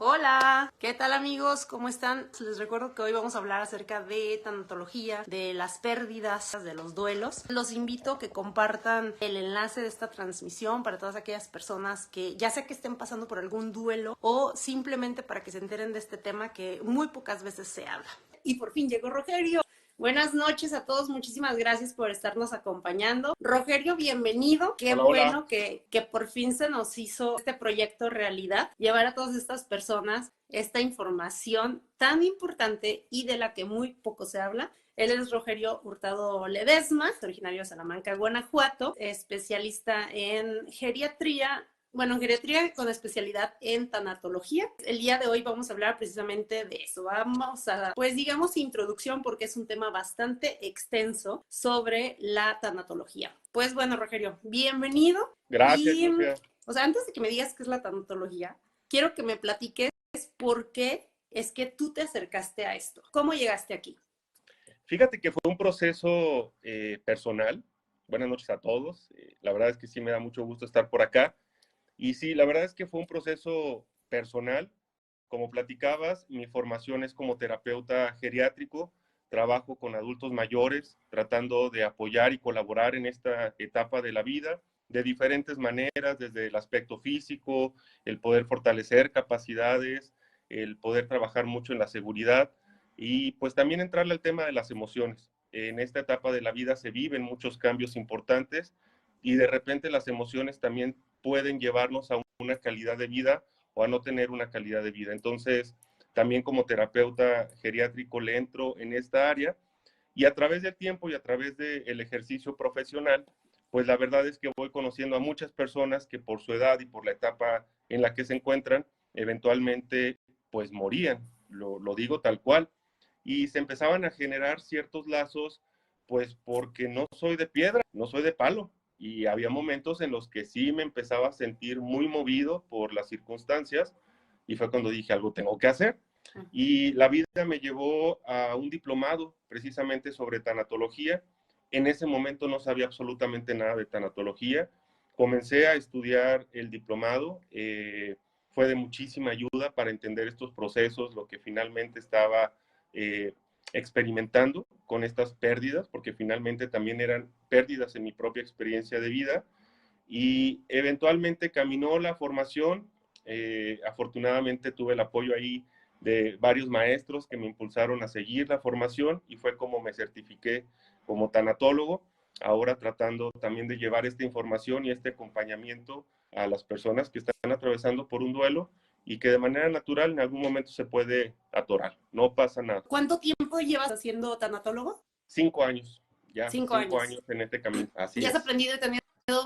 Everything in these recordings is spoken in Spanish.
Hola, ¿qué tal amigos? ¿Cómo están? Les recuerdo que hoy vamos a hablar acerca de tanatología, de las pérdidas, de los duelos. Los invito a que compartan el enlace de esta transmisión para todas aquellas personas que ya sea que estén pasando por algún duelo o simplemente para que se enteren de este tema que muy pocas veces se habla. Y por fin llegó Rogerio. Buenas noches a todos, muchísimas gracias por estarnos acompañando. Rogerio, bienvenido. Qué Hola, bueno hola. que por fin se nos hizo este proyecto realidad, llevar a todas estas personas esta información tan importante y de la que muy poco se habla. Él es Rogerio Hurtado Ledesma, originario de Salamanca, Guanajuato, especialista en geriatría. Bueno, geriatría con especialidad en tanatología. El día de hoy vamos a hablar precisamente de eso. Vamos a, pues digamos, introducción porque es un tema bastante extenso sobre la tanatología. Pues bueno, Rogerio, bienvenido. Gracias, Y, Lucía. o sea, antes de que me digas qué es la tanatología, quiero que me platiques por qué es que tú te acercaste a esto. ¿Cómo llegaste aquí? Fíjate que fue un proceso personal. Buenas noches a todos. La verdad es que sí me da mucho gusto estar por acá. Y sí, la verdad es que fue un proceso personal. Como platicabas, mi formación es como terapeuta geriátrico. Trabajo con adultos mayores, tratando de apoyar y colaborar en esta etapa de la vida de diferentes maneras, desde el aspecto físico, el poder fortalecer capacidades, el poder trabajar mucho en la seguridad y pues también entrarle al tema de las emociones. En esta etapa de la vida se viven muchos cambios importantes y de repente las emociones también pueden llevarnos a una calidad de vida o a no tener una calidad de vida. Entonces, también como terapeuta geriátrico le entro en esta área y a través del tiempo y a través del ejercicio profesional, pues la verdad es que voy conociendo a muchas personas que por su edad y por la etapa en la que se encuentran, eventualmente pues morían, lo digo tal cual, y se empezaban a generar ciertos lazos, pues porque no soy de piedra, no soy de palo, y había momentos en los que sí me empezaba a sentir muy movido por las circunstancias, y fue cuando dije, algo tengo que hacer. Y la vida me llevó a un diplomado precisamente sobre tanatología. En ese momento no sabía absolutamente nada de tanatología. Comencé a estudiar el diplomado. Fue de muchísima ayuda para entender estos procesos, lo que finalmente estaba eh, experimentando con estas pérdidas, porque finalmente también eran pérdidas en mi propia experiencia de vida. Y eventualmente caminó la formación. Afortunadamente tuve el apoyo ahí de varios maestros que me impulsaron a seguir la formación y fue como me certifiqué como tanatólogo, ahora tratando también de llevar esta información y este acompañamiento a las personas que están atravesando por un duelo y que de manera natural en algún momento se puede atorar, no pasa nada. ¿Cuánto tiempo llevas siendo tanatólogo? 5 años, ya, 5 años. cinco años en este camino, así Y has es. aprendido y tenido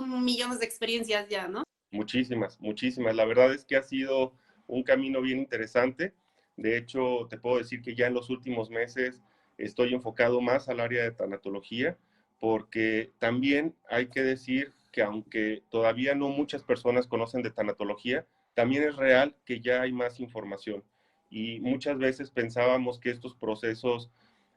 millones de experiencias ya, ¿no? Muchísimas, muchísimas. La verdad es que ha sido un camino bien interesante. De hecho, te puedo decir que ya en los últimos meses estoy enfocado más al área de tanatología, porque también hay que decir que aunque todavía no muchas personas conocen de tanatología, también es real que ya hay más información. Y muchas veces pensábamos que estos procesos,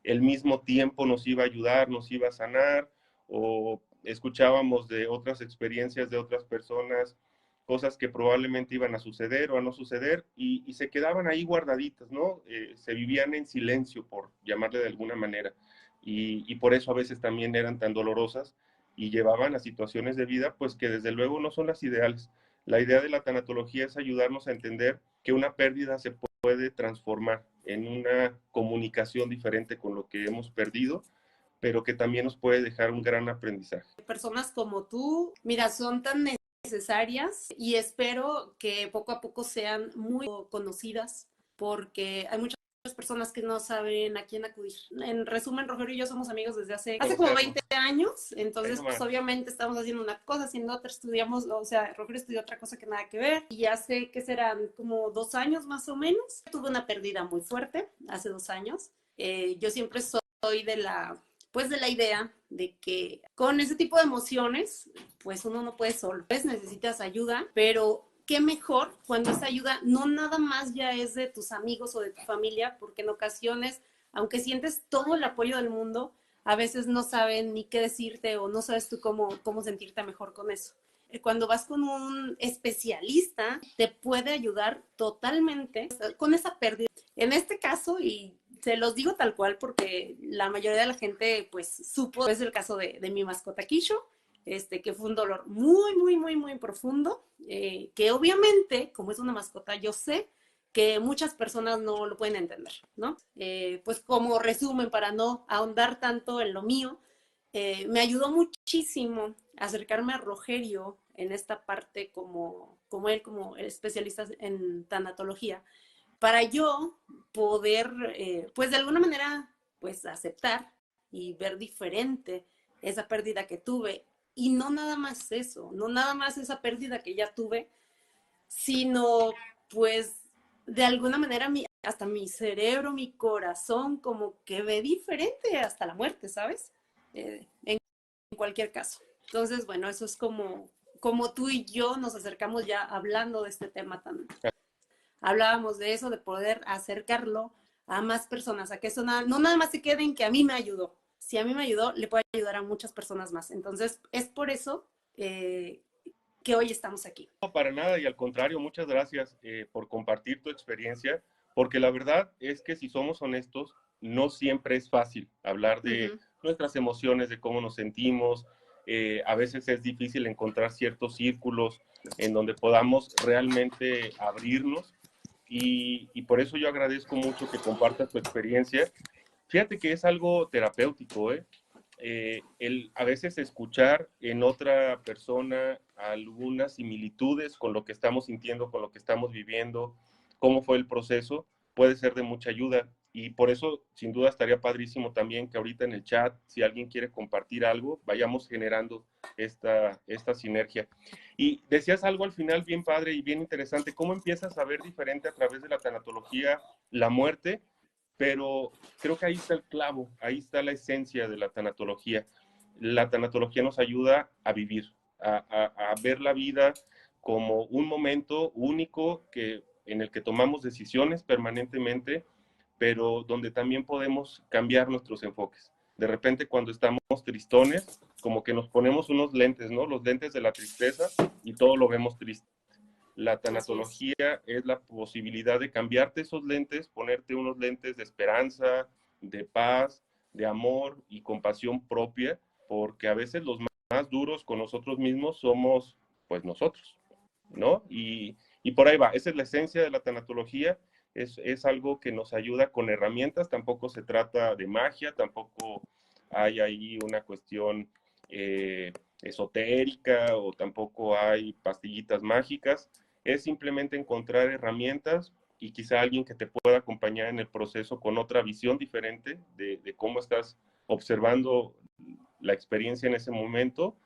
el mismo tiempo nos iba a ayudar, nos iba a sanar, o escuchábamos de otras experiencias de otras personas, cosas que probablemente iban a suceder o a no suceder, y se quedaban ahí guardaditas, ¿no? Se vivían en silencio, por llamarle de alguna manera, y por eso a veces también eran tan dolorosas y llevaban a situaciones de vida, pues que desde luego no son las ideales. La idea de la tanatología es ayudarnos a entender que una pérdida se puede transformar en una comunicación diferente con lo que hemos perdido, pero que también nos puede dejar un gran aprendizaje. Personas como tú, mira, son tan necesarias y espero que poco a poco sean muy conocidas porque hay muchas personas que no saben a quién acudir. En resumen, Rogelio y yo somos amigos desde hace como 20 años, entonces pues obviamente estamos haciendo una cosa, haciendo otra, estudiamos, o sea, Rogelio estudió otra cosa que nada que ver y hace que serán como 2 años más o menos. Tuve una pérdida muy fuerte hace 2 años. Yo siempre soy de la idea de que con ese tipo de emociones, pues uno no puede solo. Pues necesitas ayuda, pero qué mejor cuando esa ayuda no nada más ya es de tus amigos o de tu familia, porque en ocasiones, aunque sientes todo el apoyo del mundo, a veces no saben ni qué decirte o no sabes tú cómo sentirte mejor con eso. cuando vas con un especialista, te puede ayudar totalmente con esa pérdida. En este caso, y se los digo tal cual porque la mayoría de la gente pues supo, es el caso de mi mascota Kisho, que fue un dolor muy, muy, muy, muy profundo, que obviamente, como es una mascota, yo sé que muchas personas no lo pueden entender, ¿no? Pues como resumen, para no ahondar tanto en lo mío, me ayudó muchísimo acercarme a Rogerio en esta parte como él, como el especialista en tanatología, para yo poder, pues de alguna manera, pues aceptar y ver diferente esa pérdida que tuve. Y no nada más eso, no nada más esa pérdida que ya tuve, sino pues de alguna manera hasta mi cerebro, mi corazón, como que ve diferente hasta la muerte, ¿sabes? En cualquier caso. Entonces, bueno, eso es como tú y yo nos acercamos ya hablando de este tema tan, hablábamos de eso, de poder acercarlo a más personas, a que eso no nada más se quede en que a mí me ayudó. Si a mí me ayudó, le puede ayudar a muchas personas más. Entonces, es por eso que hoy estamos aquí. No, para nada, y al contrario, muchas gracias por compartir tu experiencia, porque la verdad es que si somos honestos, no siempre es fácil hablar de nuestras emociones, de cómo nos sentimos. A veces es difícil encontrar ciertos círculos en donde podamos realmente abrirnos y por eso yo agradezco mucho que compartas tu experiencia. Fíjate que es algo terapéutico, ¿eh? El a veces escuchar en otra persona algunas similitudes con lo que estamos sintiendo, con lo que estamos viviendo, cómo fue el proceso, puede ser de mucha ayuda. Y por eso, sin duda, estaría padrísimo también que ahorita en el chat, si alguien quiere compartir algo, vayamos generando esta sinergia. Y decías algo al final bien padre y bien interesante, cómo empiezas a ver diferente a través de la tanatología la muerte, pero creo que ahí está el clavo, ahí está la esencia de la tanatología. La tanatología nos ayuda a vivir, a ver la vida como un momento único en el que tomamos decisiones permanentemente, pero donde también podemos cambiar nuestros enfoques. De repente cuando estamos tristones, como que nos ponemos unos lentes, ¿no? Los lentes de la tristeza y todo lo vemos triste. La tanatología es la posibilidad de cambiarte esos lentes, ponerte unos lentes de esperanza, de paz, de amor y compasión propia, porque a veces los más duros con nosotros mismos somos, pues, nosotros, ¿no? Y por ahí va, esa es la esencia de la tanatología, es algo que nos ayuda con herramientas, tampoco se trata de magia, tampoco hay ahí una cuestión esotérica o tampoco hay pastillitas mágicas, es simplemente encontrar herramientas y quizá alguien que te pueda acompañar en el proceso con otra visión diferente de cómo estás observando la experiencia en ese momento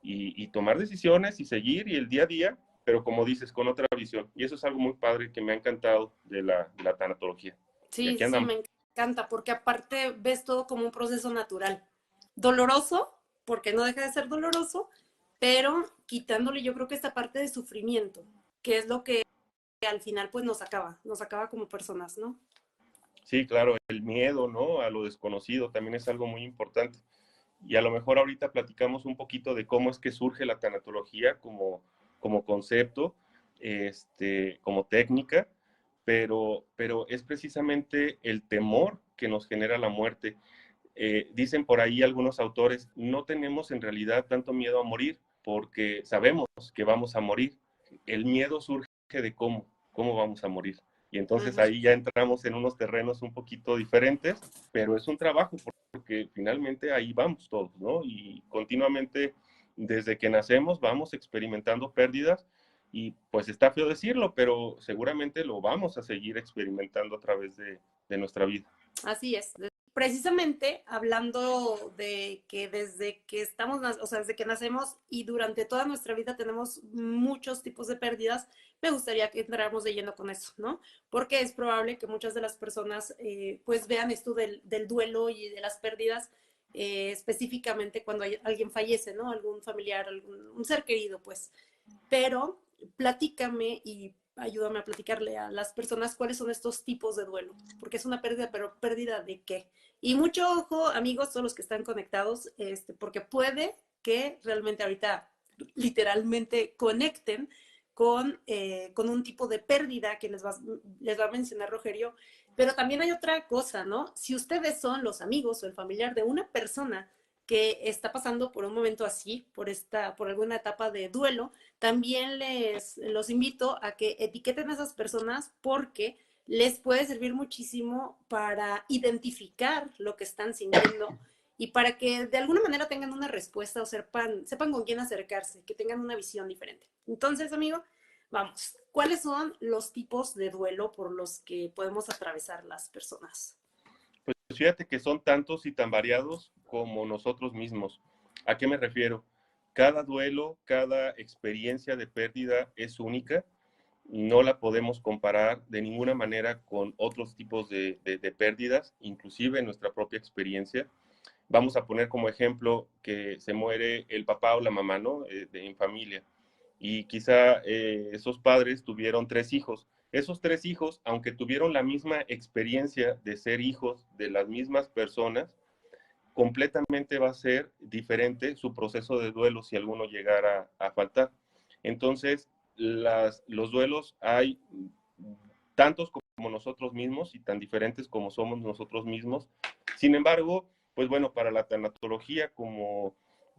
y tomar decisiones y seguir y el día a día, pero como dices, con otra visión. Y eso es algo muy padre que me ha encantado de la tanatología. Y Sí, aquí sí, andamos. me encanta, porque aparte ves todo como un proceso natural. Doloroso, porque no deja de ser doloroso, pero quitándole yo creo que esta parte de sufrimiento, que es lo que al final pues nos acaba como personas, ¿no? Sí, claro, el miedo, ¿no? A lo desconocido también es algo muy importante. Y a lo mejor ahorita platicamos un poquito de cómo es que surge la tanatología como concepto, como técnica, pero es precisamente el temor que nos genera la muerte. Dicen por ahí algunos autores, no tenemos en realidad tanto miedo a morir porque sabemos que vamos a morir. El miedo surge de cómo vamos a morir. Y entonces Ujú. ahí ya entramos en unos terrenos un poquito diferentes, pero es un trabajo porque finalmente ahí vamos todos, ¿no? Y continuamente desde que nacemos vamos experimentando pérdidas y pues está feo decirlo, pero seguramente lo vamos a seguir experimentando a través de nuestra vida. Así es. Precisamente hablando de que desde que estamos, o sea, desde que nacemos y durante toda nuestra vida tenemos muchos tipos de pérdidas, me gustaría que entráramos de lleno con eso, ¿no? Porque es probable que muchas de las personas pues vean esto del duelo y de las pérdidas específicamente cuando alguien fallece, ¿no? Algún familiar, un ser querido, pues. Pero platícame y ayúdame a platicarle a las personas cuáles son estos tipos de duelo, porque es una pérdida, pero pérdida de qué. Y mucho ojo, amigos, todos los que están conectados, porque puede que realmente ahorita literalmente conecten con un tipo de pérdida que les va a mencionar Rogerio. Pero también hay otra cosa, ¿no? Si ustedes son los amigos o el familiar de una persona que está pasando por un momento así, por alguna etapa de duelo, también los invito a que etiqueten a esas personas porque les puede servir muchísimo para identificar lo que están sintiendo y para que de alguna manera tengan una respuesta o sepan con quién acercarse, que tengan una visión diferente. Entonces, amigo, vamos, ¿cuáles son los tipos de duelo por los que podemos atravesar las personas? Pues fíjate que son tantos y tan variados como nosotros mismos. ¿A qué me refiero? Cada duelo, cada experiencia de pérdida es única. No la podemos comparar de ninguna manera con otros tipos de pérdidas, inclusive en nuestra propia experiencia. Vamos a poner como ejemplo que se muere el papá o la mamá, ¿no? En familia. Y quizá esos padres tuvieron 3 hijos. Esos 3 hijos, aunque tuvieron la misma experiencia de ser hijos de las mismas personas, completamente va a ser diferente su proceso de duelo si alguno llegara a faltar. Entonces, los duelos hay tantos como nosotros mismos y tan diferentes como somos nosotros mismos. Sin embargo, pues bueno, para la tanatología como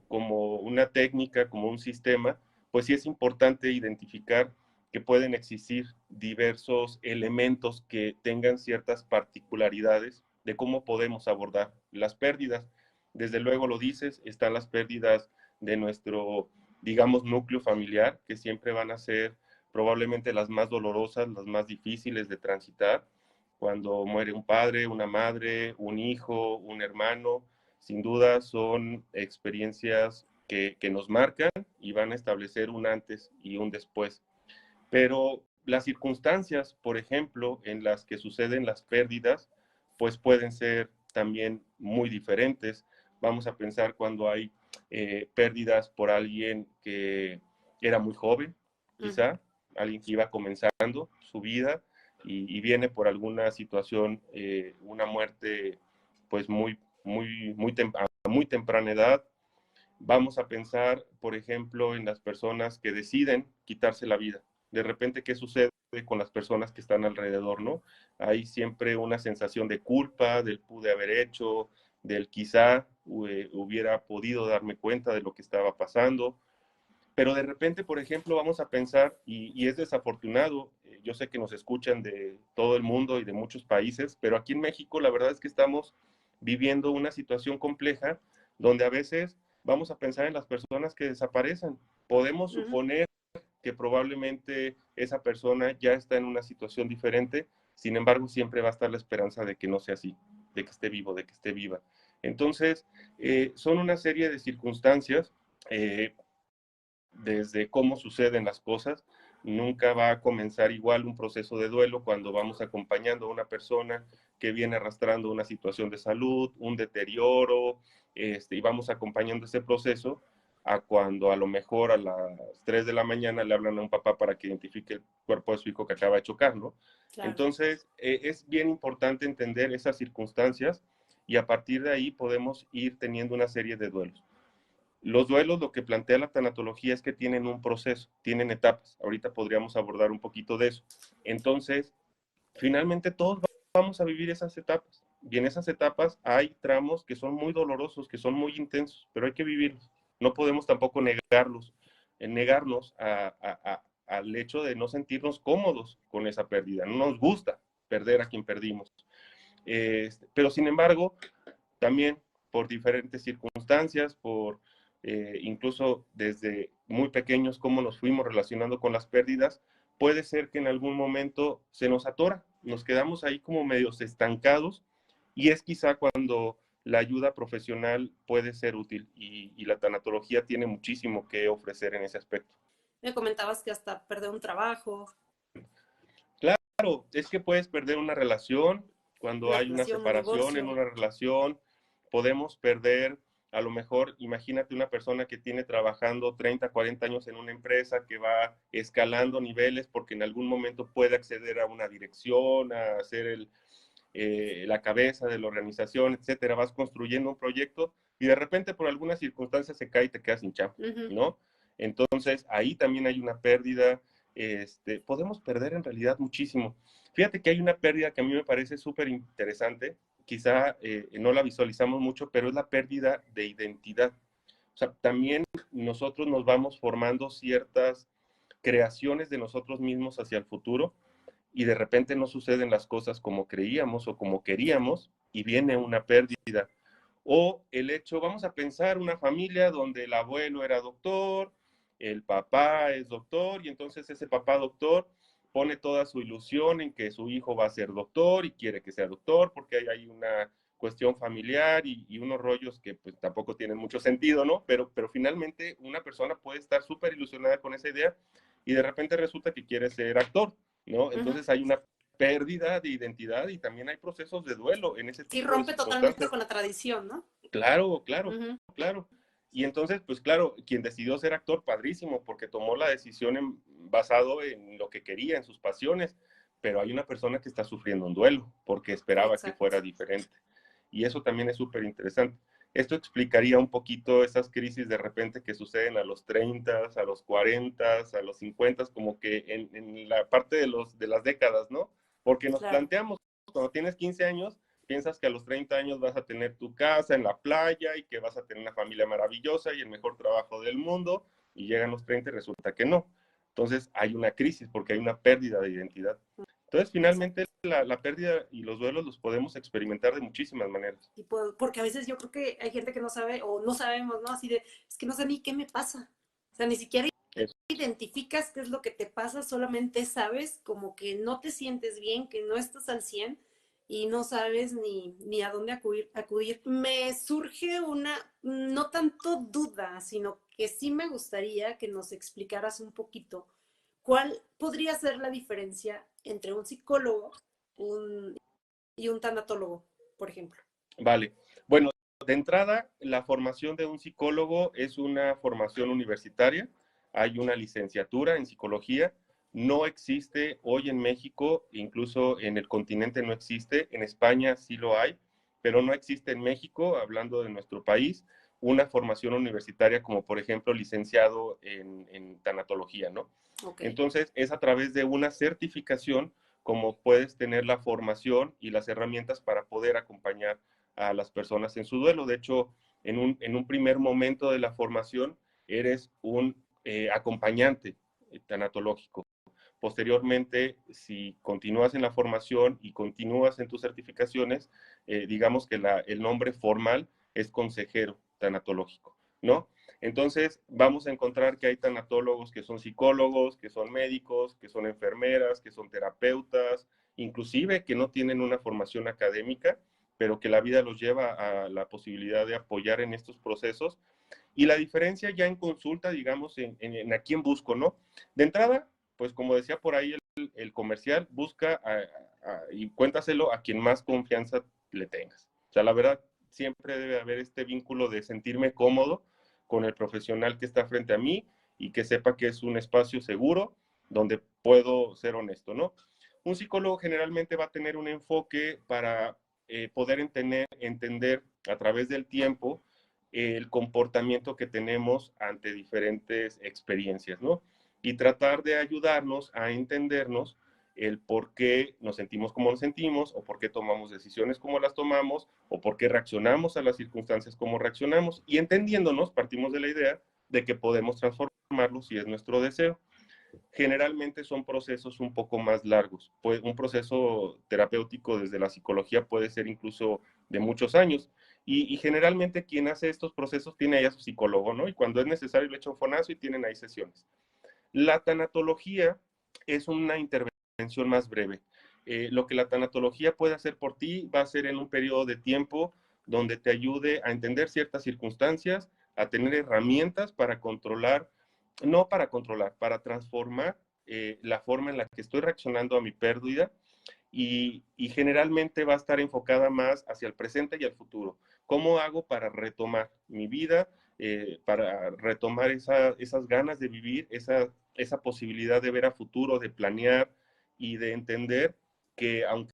una técnica, como un sistema, pues sí es importante identificar que pueden existir diversos elementos que tengan ciertas particularidades de cómo podemos abordar las pérdidas. Desde luego lo dices, están las pérdidas de nuestro, digamos, núcleo familiar, que siempre van a ser probablemente las más dolorosas, las más difíciles de transitar, cuando muere un padre, una madre, un hijo, un hermano. Sin duda son experiencias que nos marcan y van a establecer un antes y un después. Pero las circunstancias, por ejemplo, en las que suceden las pérdidas, pues pueden ser también muy diferentes. Vamos a pensar cuando hay pérdidas por alguien que era muy joven, quizá, alguien que iba comenzando su vida y viene por alguna situación, una muerte pues a muy temprana edad. Vamos a pensar, por ejemplo, en las personas que deciden quitarse la vida. De repente, ¿qué sucede con las personas que están alrededor, no? Hay siempre una sensación de culpa, del pude haber hecho, del quizá hubiera podido darme cuenta de lo que estaba pasando. Pero de repente, por ejemplo, vamos a pensar, y es desafortunado, yo sé que nos escuchan de todo el mundo y de muchos países, pero aquí en México la verdad es que estamos viviendo una situación compleja donde a veces vamos a pensar en las personas que desaparecen. Podemos suponer que probablemente esa persona ya está en una situación diferente, sin embargo siempre va a estar la esperanza de que no sea así, de que esté vivo, de que esté viva. Entonces, son una serie de circunstancias, desde cómo suceden las cosas. Nunca va a comenzar igual un proceso de duelo cuando vamos acompañando a una persona que viene arrastrando una situación de salud, un deterioro, y vamos acompañando ese proceso a cuando a lo mejor a las 3 de la mañana le hablan a un papá para que identifique el cuerpo de su hijo que acaba de chocar, ¿no? Claro. Entonces, es bien importante entender esas circunstancias y a partir de ahí podemos ir teniendo una serie de duelos. Los duelos, lo que plantea la tanatología es que tienen un proceso, tienen etapas. Ahorita podríamos abordar un poquito de eso. Entonces, finalmente todos vamos a vivir esas etapas. Y en esas etapas hay tramos que son muy dolorosos, que son muy intensos, pero hay que vivirlos. No podemos tampoco negarnos al hecho de no sentirnos cómodos con esa pérdida. No nos gusta perder a quien perdimos. Pero sin embargo, también por diferentes circunstancias, incluso desde muy pequeños, cómo nos fuimos relacionando con las pérdidas, puede ser que en algún momento se nos atora, nos quedamos ahí como medios estancados y es quizá cuando la ayuda profesional puede ser útil y la tanatología tiene muchísimo que ofrecer en ese aspecto. Me comentabas que hasta perder un trabajo. Claro, es que puedes perder una relación cuando hay una separación en una relación, podemos perder, a lo mejor, imagínate una persona que tiene trabajando 30, 40 años en una empresa que va escalando niveles porque en algún momento puede acceder a una dirección, a ser la cabeza de la organización, etcétera. Vas construyendo un proyecto y de repente por alguna circunstancia se cae y te quedas sin chamba, ¿no? Entonces, ahí también hay una pérdida. Podemos perder en realidad muchísimo. Fíjate que hay una pérdida que a mí me parece súper interesante, quizá no la visualizamos mucho, pero es la pérdida de identidad. O sea, también nosotros nos vamos formando ciertas creaciones de nosotros mismos hacia el futuro y de repente no suceden las cosas como creíamos o como queríamos y viene una pérdida. O el hecho, vamos a pensar una familia donde el abuelo era doctor, el papá es doctor y entonces ese papá doctor pone toda su ilusión en que su hijo va a ser doctor y quiere que sea doctor porque hay una cuestión familiar y unos rollos que pues tampoco tienen mucho sentido, ¿no? Pero finalmente una persona puede estar súper ilusionada con esa idea y de repente resulta que quiere ser actor, ¿no? Entonces hay una pérdida de identidad y también hay procesos de duelo en ese Sí, tipo de rompe totalmente circunstancias. con la tradición, ¿no? Claro, claro, Ujú. claro. Y entonces, pues claro, quien decidió ser actor, padrísimo, porque tomó la decisión basado en lo que quería, en sus pasiones, pero hay una persona que está sufriendo un duelo porque esperaba que Exacto. fuera diferente. Y eso también es súper interesante. Esto explicaría un poquito esas crisis de repente que suceden a los 30, a los 40, a los 50, como que en la parte de las décadas, ¿no? Porque nos Claro. planteamos, cuando tienes 15 años, piensas que a los 30 años vas a tener tu casa en la playa y que vas a tener una familia maravillosa y el mejor trabajo del mundo, y llegan los 30 y resulta que no. Entonces hay una crisis porque hay una pérdida de identidad. Entonces, finalmente, Exacto. la pérdida y los duelos los podemos experimentar de muchísimas maneras. Porque a veces yo creo que hay gente que no sabe o no sabemos, ¿no? Así de, es que no sé ni qué me pasa. O sea, ni siquiera Eso. identificas qué es lo que te pasa, solamente sabes como que no te sientes bien, que no estás al 100 y no sabes ni a dónde acudir. Me surge una, no tanto duda, sino que sí me gustaría que nos explicaras un poquito cuál podría ser la diferencia entre un psicólogo un, y un tanatólogo, por ejemplo. Vale. Bueno, de entrada, la formación de un psicólogo es una formación universitaria. Hay una licenciatura en psicología. No existe hoy en México, incluso en el continente no existe. En España sí lo hay, pero no existe en México, hablando de nuestro país, una formación universitaria como, por ejemplo, licenciado en tanatología, ¿no? Ok. Entonces, es a través de una certificación como puedes tener la formación y las herramientas para poder acompañar a las personas en su duelo. De hecho, en un primer momento de la formación, eres un acompañante tanatológico. Posteriormente, si continúas en la formación y continúas en tus certificaciones, digamos que el nombre formal es consejero tanatológico, ¿no? Entonces, vamos a encontrar que hay tanatólogos que son psicólogos, que son médicos, que son enfermeras, que son terapeutas, inclusive que no tienen una formación académica, pero que la vida los lleva a la posibilidad de apoyar en estos procesos. Y la diferencia ya en consulta, digamos, en a quién busco, ¿no? De entrada, pues como decía por ahí el comercial, busca y cuéntaselo a quien más confianza le tengas. O sea, la verdad, siempre debe haber este vínculo de sentirme cómodo con el profesional que está frente a mí y que sepa que es un espacio seguro donde puedo ser honesto, ¿no? Un psicólogo generalmente va a tener un enfoque para poder entender a través del tiempo el comportamiento que tenemos ante diferentes experiencias, ¿no? Y tratar de ayudarnos a entendernos el por qué nos sentimos como nos sentimos, o por qué tomamos decisiones como las tomamos, o por qué reaccionamos a las circunstancias como reaccionamos, y entendiéndonos, partimos de la idea de que podemos transformarlo si es nuestro deseo. Generalmente son procesos un poco más largos. Un proceso terapéutico desde la psicología puede ser incluso de muchos años. Y generalmente quien hace estos procesos tiene ahí a su psicólogo, ¿no? Y cuando es necesario le echa un fonazo y tienen ahí sesiones. La tanatología es una intervención más breve. Lo que la tanatología puede hacer por ti va a ser en un periodo de tiempo donde te ayude a entender ciertas circunstancias, a tener herramientas para controlar, no para controlar, para transformar la forma en la que estoy reaccionando a mi pérdida y generalmente va a estar enfocada más hacia el presente y el futuro. ¿Cómo hago para retomar mi vida, para retomar esas ganas de vivir, esa posibilidad de ver a futuro, de planear y de entender que aunque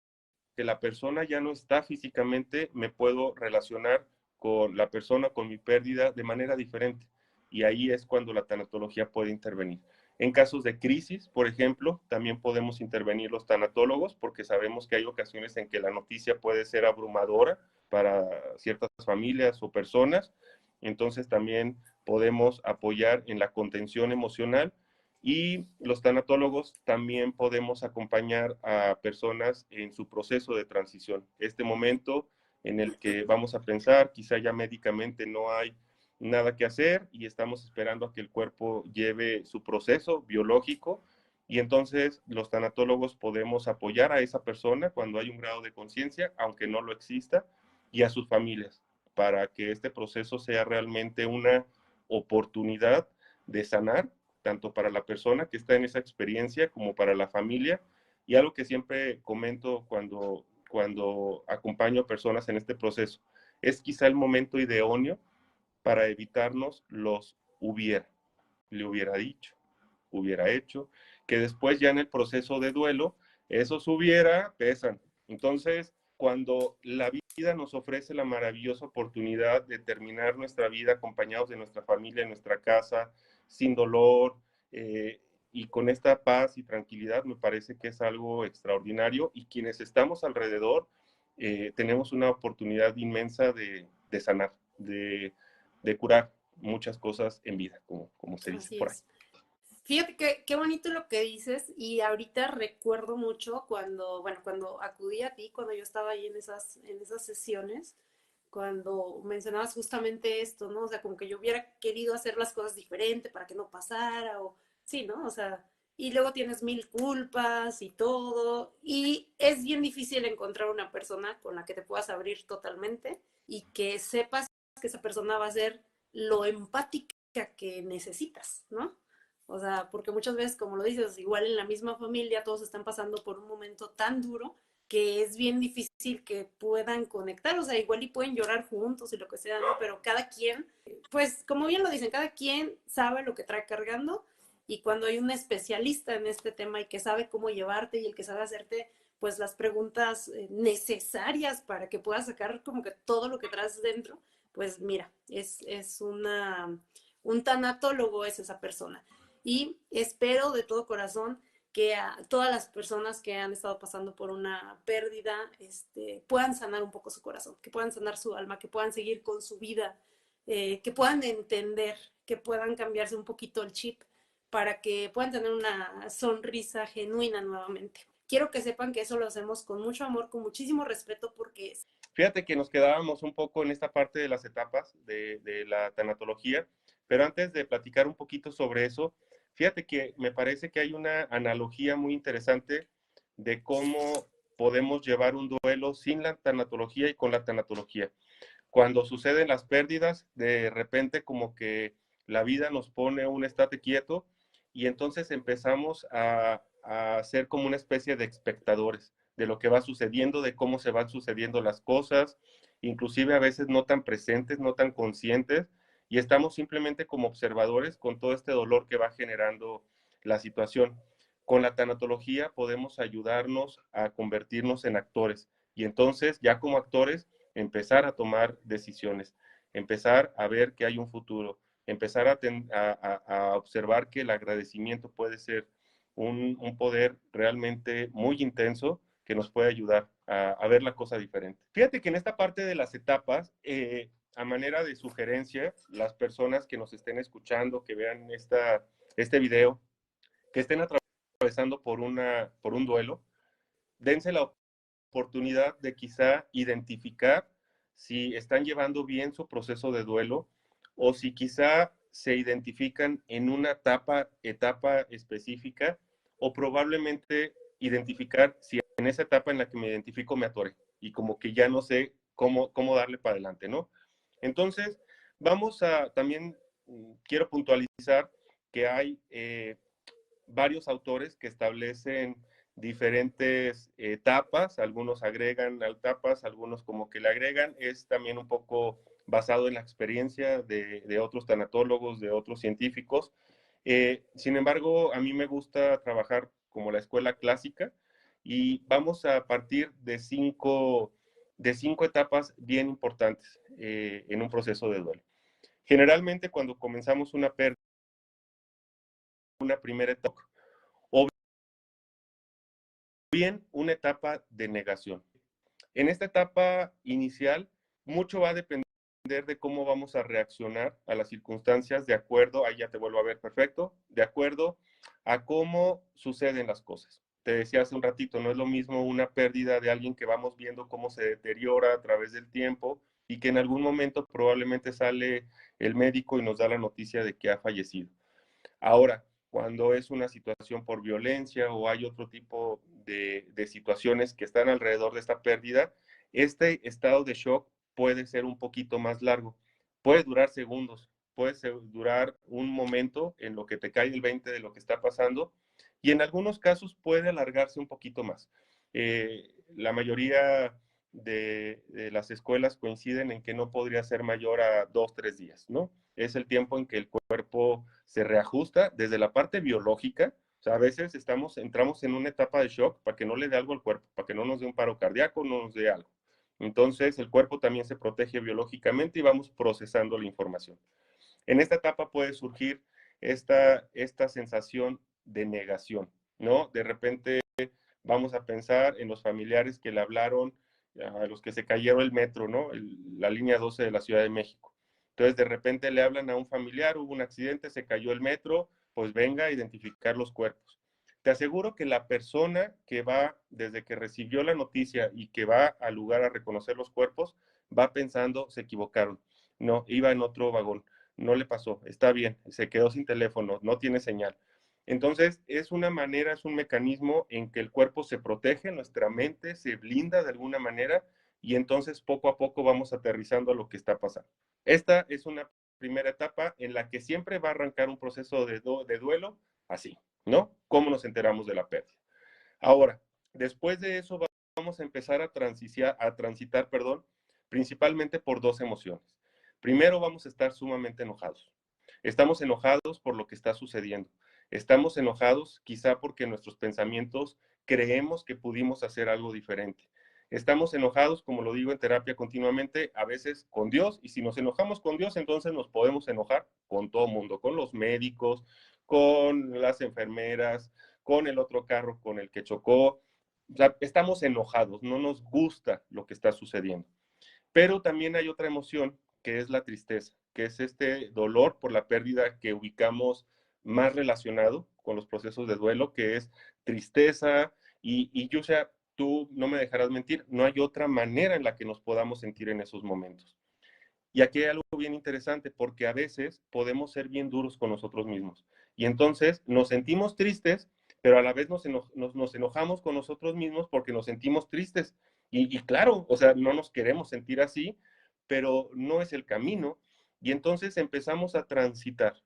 la persona ya no está físicamente, me puedo relacionar con la persona, con mi pérdida de manera diferente? y ahí es cuando la tanatología puede intervenir. En casos de crisis, por ejemplo, también podemos intervenir los tanatólogos porque sabemos que hay ocasiones en que la noticia puede ser abrumadora para ciertas familias o personas. Entonces también podemos apoyar en la contención emocional y los tanatólogos también podemos acompañar a personas en su proceso de transición. Este momento en el que vamos a pensar, quizá ya médicamente no hay nada que hacer y estamos esperando a que el cuerpo lleve su proceso biológico y entonces los tanatólogos podemos apoyar a esa persona cuando hay un grado de conciencia, aunque no lo exista, y a sus familias, para que este proceso sea realmente una oportunidad de sanar, tanto para la persona que está en esa experiencia como para la familia. Y algo que siempre comento cuando acompaño a personas en este proceso, es quizá el momento idóneo para evitarnos los hubiera. Le hubiera dicho, hubiera hecho, que después ya en el proceso de duelo, esos hubiera pesan. Entonces, cuando la vida nos ofrece la maravillosa oportunidad de terminar nuestra vida acompañados de nuestra familia, en nuestra casa, sin dolor, y con esta paz y tranquilidad, me parece que es algo extraordinario y quienes estamos alrededor tenemos una oportunidad inmensa de sanar, de curar muchas cosas en vida, como se dice Así por ahí. es. Fíjate qué bonito lo que dices y ahorita recuerdo mucho cuando, bueno, cuando acudí a ti, cuando yo estaba ahí en esas sesiones, cuando mencionabas justamente esto, ¿no? O sea, como que yo hubiera querido hacer las cosas diferente para que no pasara o sí, ¿no? O sea, y luego tienes mil culpas y todo y es bien difícil encontrar una persona con la que te puedas abrir totalmente y que sepas que esa persona va a ser lo empática que necesitas, ¿no? O sea, porque muchas veces, como lo dices, igual en la misma familia todos están pasando por un momento tan duro que es bien difícil que puedan conectar, o sea, igual y pueden llorar juntos y lo que sea, ¿no? Pero cada quien, pues como bien lo dicen, cada quien sabe lo que trae cargando y cuando hay un especialista en este tema y que sabe cómo llevarte y el que sabe hacerte pues las preguntas necesarias para que puedas sacar como que todo lo que traes dentro, pues mira, es un tanatólogo es esa persona. Y espero de todo corazón que a todas las personas que han estado pasando por una pérdida puedan sanar un poco su corazón, que puedan sanar su alma, que puedan seguir con su vida, que puedan entender, que puedan cambiarse un poquito el chip para que puedan tener una sonrisa genuina nuevamente. Quiero que sepan que eso lo hacemos con mucho amor, con muchísimo respeto, porque es. Fíjate que nos quedábamos un poco en esta parte de las etapas de la tanatología, pero antes de platicar un poquito sobre eso, fíjate que me parece que hay una analogía muy interesante de cómo podemos llevar un duelo sin la tanatología y con la tanatología. Cuando suceden las pérdidas, de repente como que la vida nos pone un estate quieto y entonces empezamos a ser como una especie de espectadores de lo que va sucediendo, de cómo se van sucediendo las cosas, inclusive a veces no tan presentes, no tan conscientes, y estamos simplemente como observadores con todo este dolor que va generando la situación. Con la tanatología podemos ayudarnos a convertirnos en actores, y entonces ya como actores empezar a tomar decisiones, empezar a ver que hay un futuro, empezar a observar que el agradecimiento puede ser un poder realmente muy intenso que nos puede ayudar a ver la cosa diferente. Fíjate que en esta parte de las etapas, a manera de sugerencia, las personas que nos estén escuchando, que vean este video, que estén atravesando por un duelo, dense la oportunidad de quizá identificar si están llevando bien su proceso de duelo o si quizá se identifican en una etapa específica o probablemente identificar si en esa etapa en la que me identifico me atoré y como que ya no sé cómo darle para adelante, ¿no? Entonces, vamos a también, quiero puntualizar que hay varios autores que establecen diferentes etapas, algunos agregan etapas, algunos como que le agregan, es también un poco basado en la experiencia de otros tanatólogos, de otros científicos. Sin embargo, a mí me gusta trabajar como la escuela clásica y vamos a partir de cinco etapas bien importantes en un proceso de duelo. Generalmente cuando comenzamos una pérdida, una primera etapa, o bien una etapa de negación. En esta etapa inicial, mucho va a depender de cómo vamos a reaccionar a las circunstancias de acuerdo, ahí ya te vuelvo a ver perfecto, de acuerdo a cómo suceden las cosas. Te decía hace un ratito, no es lo mismo una pérdida de alguien que vamos viendo cómo se deteriora a través del tiempo y que en algún momento probablemente sale el médico y nos da la noticia de que ha fallecido. Ahora, cuando es una situación por violencia o hay otro tipo de situaciones que están alrededor de esta pérdida, este estado de shock puede ser un poquito más largo. Puede durar segundos, puede durar un momento en lo que te cae el 20 de lo que está pasando y en algunos casos puede alargarse un poquito más. La mayoría de las escuelas coinciden en que no podría ser mayor a 2, 3 días, ¿no? Es el tiempo en que el cuerpo se reajusta desde la parte biológica. O sea, a veces entramos en una etapa de shock para que no le dé algo al cuerpo, para que no nos dé un paro cardíaco, no nos dé algo. Entonces, el cuerpo también se protege biológicamente y vamos procesando la información. En esta etapa puede surgir esta sensación de negación, ¿no? De repente vamos a pensar en los familiares que le hablaron a los que se cayeron el metro, ¿no? La línea 12 de la Ciudad de México. Entonces, de repente le hablan a un familiar, hubo un accidente, se cayó el metro, pues venga a identificar los cuerpos. Te aseguro que la persona que va, desde que recibió la noticia y que va al lugar a reconocer los cuerpos, va pensando, se equivocaron. No, iba en otro vagón, no le pasó, está bien, se quedó sin teléfono, no tiene señal. Entonces, es una manera, es un mecanismo en que el cuerpo se protege, nuestra mente se blinda de alguna manera y entonces poco a poco vamos aterrizando a lo que está pasando. Esta es una primera etapa en la que siempre va a arrancar un proceso de duelo así, ¿no? ¿Cómo nos enteramos de la pérdida? Ahora, después de eso vamos a empezar a transitar, perdón, principalmente por dos emociones. Primero vamos a estar sumamente enojados. Estamos enojados por lo que está sucediendo. Estamos enojados quizá porque nuestros pensamientos creemos que pudimos hacer algo diferente. Estamos enojados, como lo digo en terapia continuamente, a veces con Dios, y si nos enojamos con Dios, entonces nos podemos enojar con todo el mundo, con los médicos, con las enfermeras, con el otro carro con el que chocó. O sea, estamos enojados, no nos gusta lo que está sucediendo. Pero también hay otra emoción que es la tristeza, que es este dolor por la pérdida que ubicamos más relacionado con los procesos de duelo, que es tristeza y yo, o sea, tú no me dejarás mentir, no hay otra manera en la que nos podamos sentir en esos momentos. Y aquí hay algo bien interesante, porque a veces podemos ser bien duros con nosotros mismos. Y entonces nos sentimos tristes, pero a la vez nos enojamos con nosotros mismos porque nos sentimos tristes. Y claro, o sea, no nos queremos sentir así, pero no es el camino. Y entonces empezamos a transitar,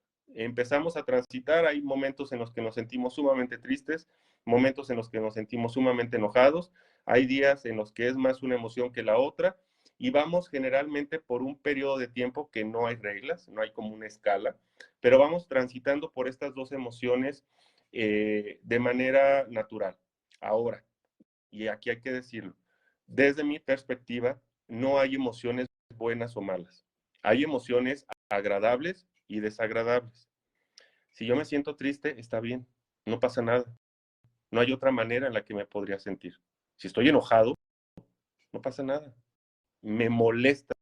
hay momentos en los que nos sentimos sumamente tristes, momentos en los que nos sentimos sumamente enojados, hay días en los que es más una emoción que la otra, y vamos generalmente por un periodo de tiempo que no hay reglas, no hay como una escala, pero vamos transitando por estas dos emociones de manera natural. Ahora, y aquí hay que decirlo, desde mi perspectiva, no hay emociones buenas o malas. Hay emociones agradables y desagradables. Si yo me siento triste, está bien, no pasa nada. No hay otra manera en la que me podría sentir. Si estoy enojado, no pasa nada. Me molesta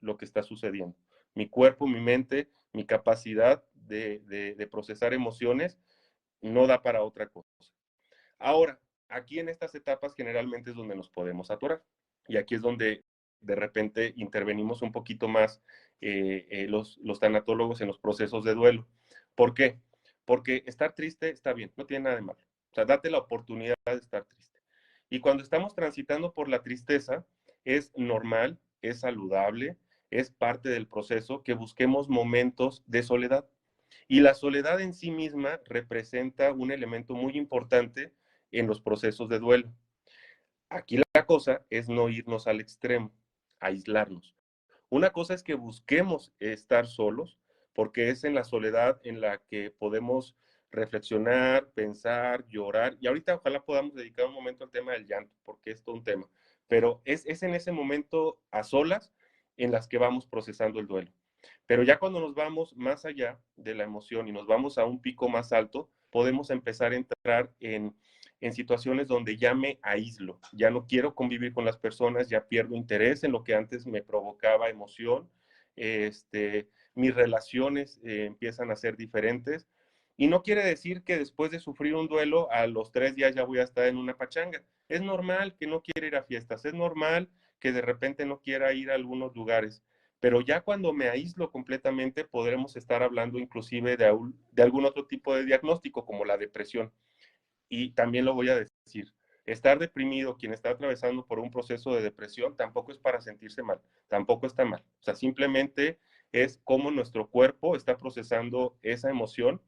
lo que está sucediendo. Mi cuerpo, mi mente, mi capacidad de procesar emociones no da para otra cosa. Ahora, aquí en estas etapas generalmente es donde nos podemos atorar. Y aquí es donde de repente intervenimos un poquito más los tanatólogos en los procesos de duelo. ¿Por qué? Porque estar triste está bien, no tiene nada de malo. O sea, date la oportunidad de estar triste. Y cuando estamos transitando por la tristeza, es normal, es saludable, es parte del proceso que busquemos momentos de soledad. Y la soledad en sí misma representa un elemento muy importante en los procesos de duelo. Aquí la cosa es no irnos al extremo, aislarnos. Una cosa es que busquemos estar solos, porque es en la soledad en la que podemos reflexionar, pensar, llorar. Y ahorita ojalá podamos dedicar un momento al tema del llanto, porque es todo un tema. Pero es en ese momento a solas en las que vamos procesando el duelo. Pero ya cuando nos vamos más allá de la emoción y nos vamos a un pico más alto, podemos empezar a entrar en situaciones donde ya me aíslo, ya no quiero convivir con las personas, ya pierdo interés en lo que antes me provocaba emoción, mis relaciones empiezan a ser diferentes. Y no quiere decir que después de sufrir un duelo, a los 3 días ya voy a estar en una pachanga. Es normal que no quiera ir a fiestas, es normal que de repente no quiera ir a algunos lugares, pero ya cuando me aíslo completamente podremos estar hablando inclusive de algún otro tipo de diagnóstico como la depresión. Y también lo voy a decir, estar deprimido, quien está atravesando por un proceso de depresión, tampoco es para sentirse mal, tampoco está mal. O sea, simplemente es cómo nuestro cuerpo está procesando esa emoción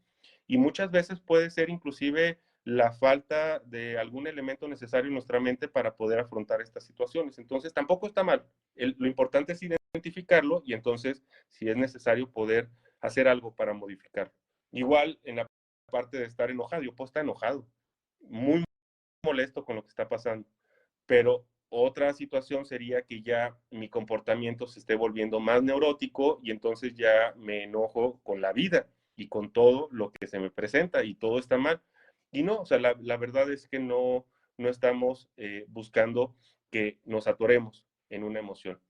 y muchas veces puede ser inclusive la falta de algún elemento necesario en nuestra mente para poder afrontar estas situaciones. Entonces, tampoco está mal. Lo importante es identificarlo y entonces, si es necesario, poder hacer algo para modificarlo. Igual en la parte de estar enojado, yo puedo estar enojado, muy molesto con lo que está pasando, pero otra situación sería que ya mi comportamiento se esté volviendo más neurótico y entonces ya me enojo con la vida y con todo lo que se me presenta y todo está mal. Y no, o sea, la verdad es que no estamos buscando que nos atoremos en una emoción.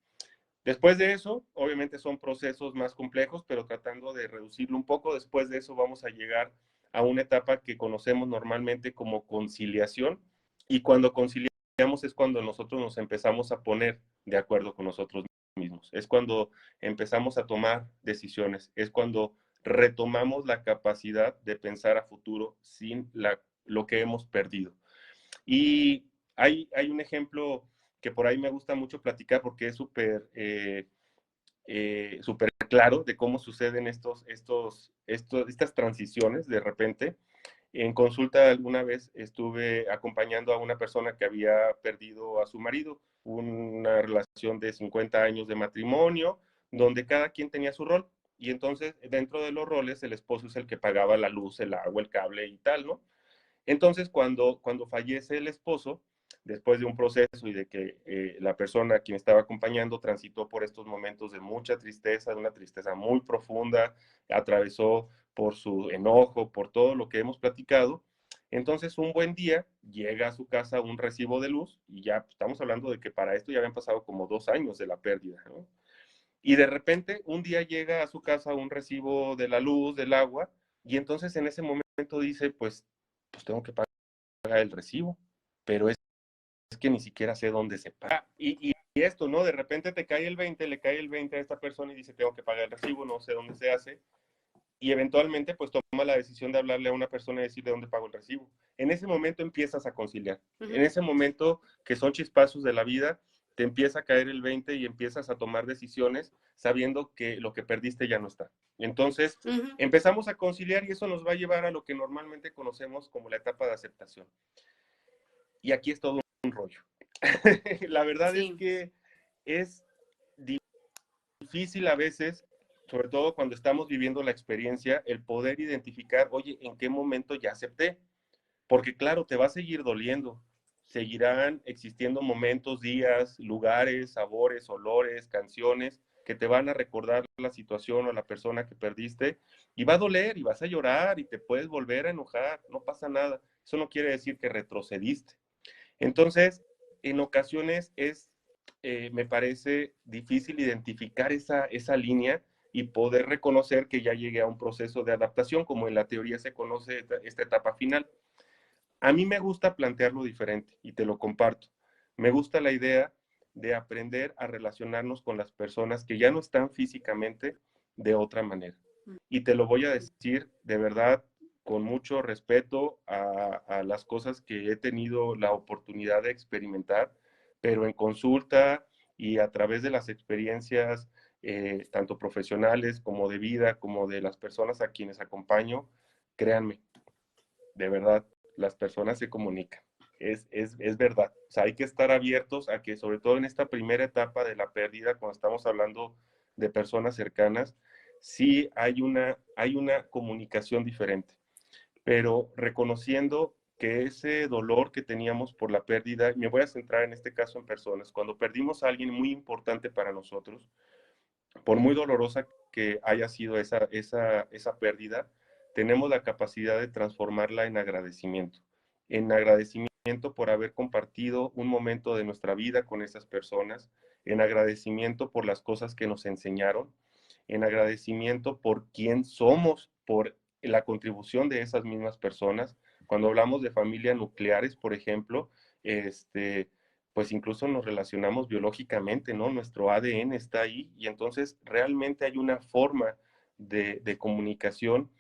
Después de eso, obviamente son procesos más complejos, pero tratando de reducirlo un poco, después de eso vamos a llegar a una etapa que conocemos normalmente como conciliación, y cuando conciliamos es cuando nosotros nos empezamos a poner de acuerdo con nosotros mismos, es cuando empezamos a tomar decisiones, es cuando retomamos la capacidad de pensar a futuro sin lo que hemos perdido. Y hay un ejemplo que por ahí me gusta mucho platicar porque es súper claro de cómo suceden estas transiciones de repente. En consulta alguna vez estuve acompañando a una persona que había perdido a su marido, una relación de 50 años de matrimonio, donde cada quien tenía su rol. Y entonces, dentro de los roles, el esposo es el que pagaba la luz, el agua, el cable y tal, ¿no? Entonces, cuando fallece el esposo, después de un proceso y de que la persona a quien estaba acompañando transitó por estos momentos de mucha tristeza, de una tristeza muy profunda, atravesó por su enojo, por todo lo que hemos platicado. Entonces, un buen día llega a su casa un recibo de luz y ya pues, estamos hablando de que para esto ya habían pasado como 2 años de la pérdida, ¿no? Y de repente, un día llega a su casa un recibo de la luz, del agua, y entonces en ese momento dice, pues tengo que pagar el recibo, pero es que ni siquiera sé dónde se paga. Y esto, ¿no? De repente te cae el 20, le cae el 20 a esta persona y dice, tengo que pagar el recibo, no sé dónde se hace. Y eventualmente, pues toma la decisión de hablarle a una persona y decirle dónde pago el recibo. En ese momento empiezas a conciliar. En ese momento, que son chispazos de la vida, te empieza a caer el 20 y empiezas a tomar decisiones sabiendo que lo que perdiste ya no está. Entonces, empezamos a conciliar y eso nos va a llevar a lo que normalmente conocemos como la etapa de aceptación. Y aquí es todo un rollo. La verdad es que es difícil a veces, sobre todo cuando estamos viviendo la experiencia, el poder identificar, oye, ¿en qué momento ya acepté? Porque claro, te va a seguir doliendo. Seguirán existiendo momentos, días, lugares, sabores, olores, canciones que te van a recordar la situación o la persona que perdiste y va a doler y vas a llorar y te puedes volver a enojar, no pasa nada. Eso no quiere decir que retrocediste. Entonces, en ocasiones me parece difícil identificar esa línea y poder reconocer que ya llegué a un proceso de adaptación, como en la teoría se conoce esta etapa final. A mí me gusta plantearlo diferente y te lo comparto. Me gusta la idea de aprender a relacionarnos con las personas que ya no están físicamente de otra manera. Y te lo voy a decir de verdad con mucho respeto a las cosas que he tenido la oportunidad de experimentar, pero en consulta y a través de las experiencias, tanto profesionales como de vida, como de las personas a quienes acompaño, créanme, de verdad, las personas se comunican. Es verdad. O sea, hay que estar abiertos a que, sobre todo en esta primera etapa de la pérdida, cuando estamos hablando de personas cercanas, sí hay una comunicación diferente, pero reconociendo que ese dolor que teníamos por la pérdida, me voy a centrar en este caso en personas, cuando perdimos a alguien muy importante para nosotros, por muy dolorosa que haya sido esa pérdida, tenemos la capacidad de transformarla en agradecimiento por haber compartido un momento de nuestra vida con esas personas, en agradecimiento por las cosas que nos enseñaron, en agradecimiento por quién somos, por la contribución de esas mismas personas. Cuando hablamos de familias nucleares, por ejemplo, pues incluso nos relacionamos biológicamente, ¿no? Nuestro ADN está ahí y entonces realmente hay una forma de comunicación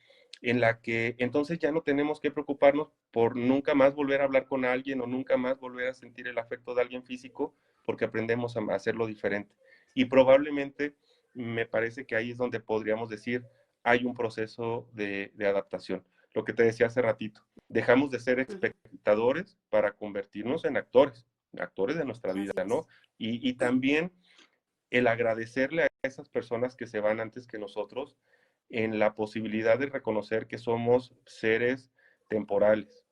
en la que entonces ya no tenemos que preocuparnos por nunca más volver a hablar con alguien o nunca más volver a sentir el afecto de alguien físico, porque aprendemos a hacerlo diferente. Y probablemente me parece que ahí es donde podríamos decir hay un proceso de adaptación. Lo que te decía hace ratito, dejamos de ser espectadores para convertirnos en actores, actores de nuestra vida, ¿no? Y también el agradecerle a esas personas que se van antes que nosotros en la posibilidad de reconocer que somos seres temporales,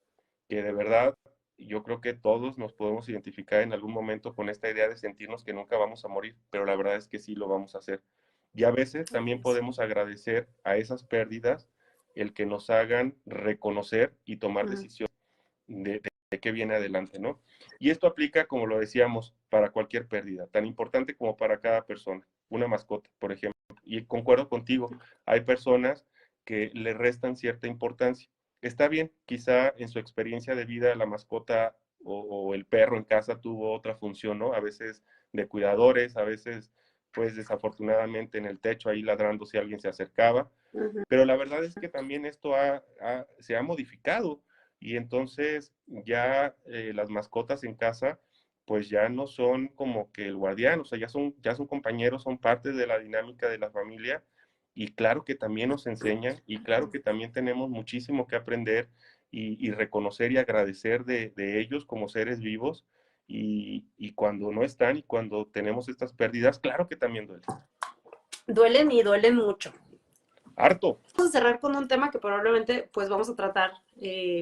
que de verdad yo creo que todos nos podemos identificar en algún momento con esta idea de sentirnos que nunca vamos a morir, pero la verdad es que sí lo vamos a hacer. Y a veces también podemos agradecer a esas pérdidas el que nos hagan reconocer y tomar decisiones de qué viene adelante, ¿no? Y esto aplica, como lo decíamos, para cualquier pérdida, tan importante como para cada persona. Una mascota, por ejemplo. Y concuerdo contigo, hay personas que le restan cierta importancia. Está bien, quizá en su experiencia de vida la mascota o el perro en casa tuvo otra función, ¿no? A veces de cuidadores, a veces, pues desafortunadamente en el techo ahí ladrando si alguien se acercaba. Pero la verdad es que también esto se ha modificado y entonces ya las mascotas en casa pues ya no son como que el guardián, o sea, ya son compañeros, son parte de la dinámica de la familia y claro que también nos enseñan y claro que también tenemos muchísimo que aprender y reconocer y agradecer de ellos como seres vivos y cuando no están y cuando tenemos estas pérdidas, claro que también duele. Duelen y duelen mucho. Harto. Vamos a cerrar con un tema que probablemente pues vamos a tratar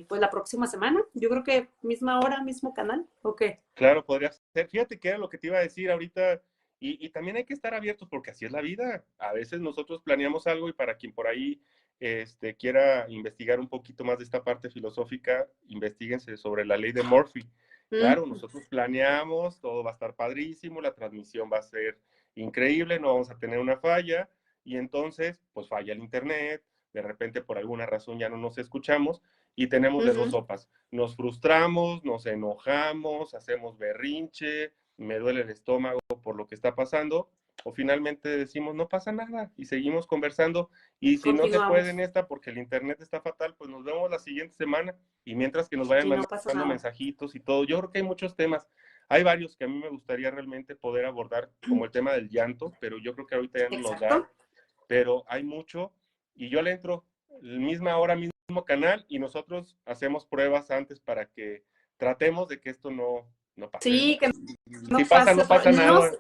pues la próxima semana. Yo creo que misma hora, mismo canal. ¿Ok? Claro, podría ser. Fíjate que era lo que te iba a decir ahorita. Y también hay que estar abiertos porque así es la vida. A veces nosotros planeamos algo y para quien por ahí quiera investigar un poquito más de esta parte filosófica, investiguense sobre la ley de Murphy. Claro, nosotros planeamos, todo va a estar padrísimo, la transmisión va a ser increíble, no vamos a tener una falla y entonces pues falla el internet, de repente por alguna razón ya no nos escuchamos y tenemos de dos sopas. Nos frustramos, nos enojamos, hacemos berrinche, me duele el estómago por lo que está pasando, o finalmente decimos no pasa nada y seguimos conversando. Y si no se puede en esta porque el internet está fatal, pues nos vemos la siguiente semana y mientras que nos vayan mandando mensajitos y todo. Yo creo que hay muchos temas. Hay varios que a mí me gustaría realmente poder abordar, como el tema del llanto, pero yo creo que ahorita ya no nos da. Pero hay mucho y yo le entro misma hora, mismo canal y nosotros hacemos pruebas antes para que tratemos de que esto no pase. Sí, que no si pasa, no pasa nada.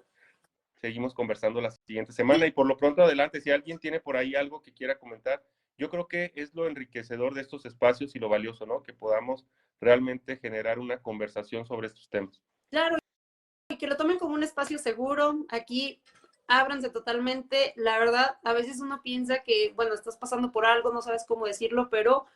Seguimos conversando la siguiente semana y por lo pronto adelante, si alguien tiene por ahí algo que quiera comentar, yo creo que es lo enriquecedor de estos espacios y lo valioso, ¿no? Que podamos realmente generar una conversación sobre estos temas. Claro, y que lo tomen como un espacio seguro. Aquí ábranse totalmente. La verdad, a veces uno piensa que, bueno, estás pasando por algo, no sabes cómo decirlo, pero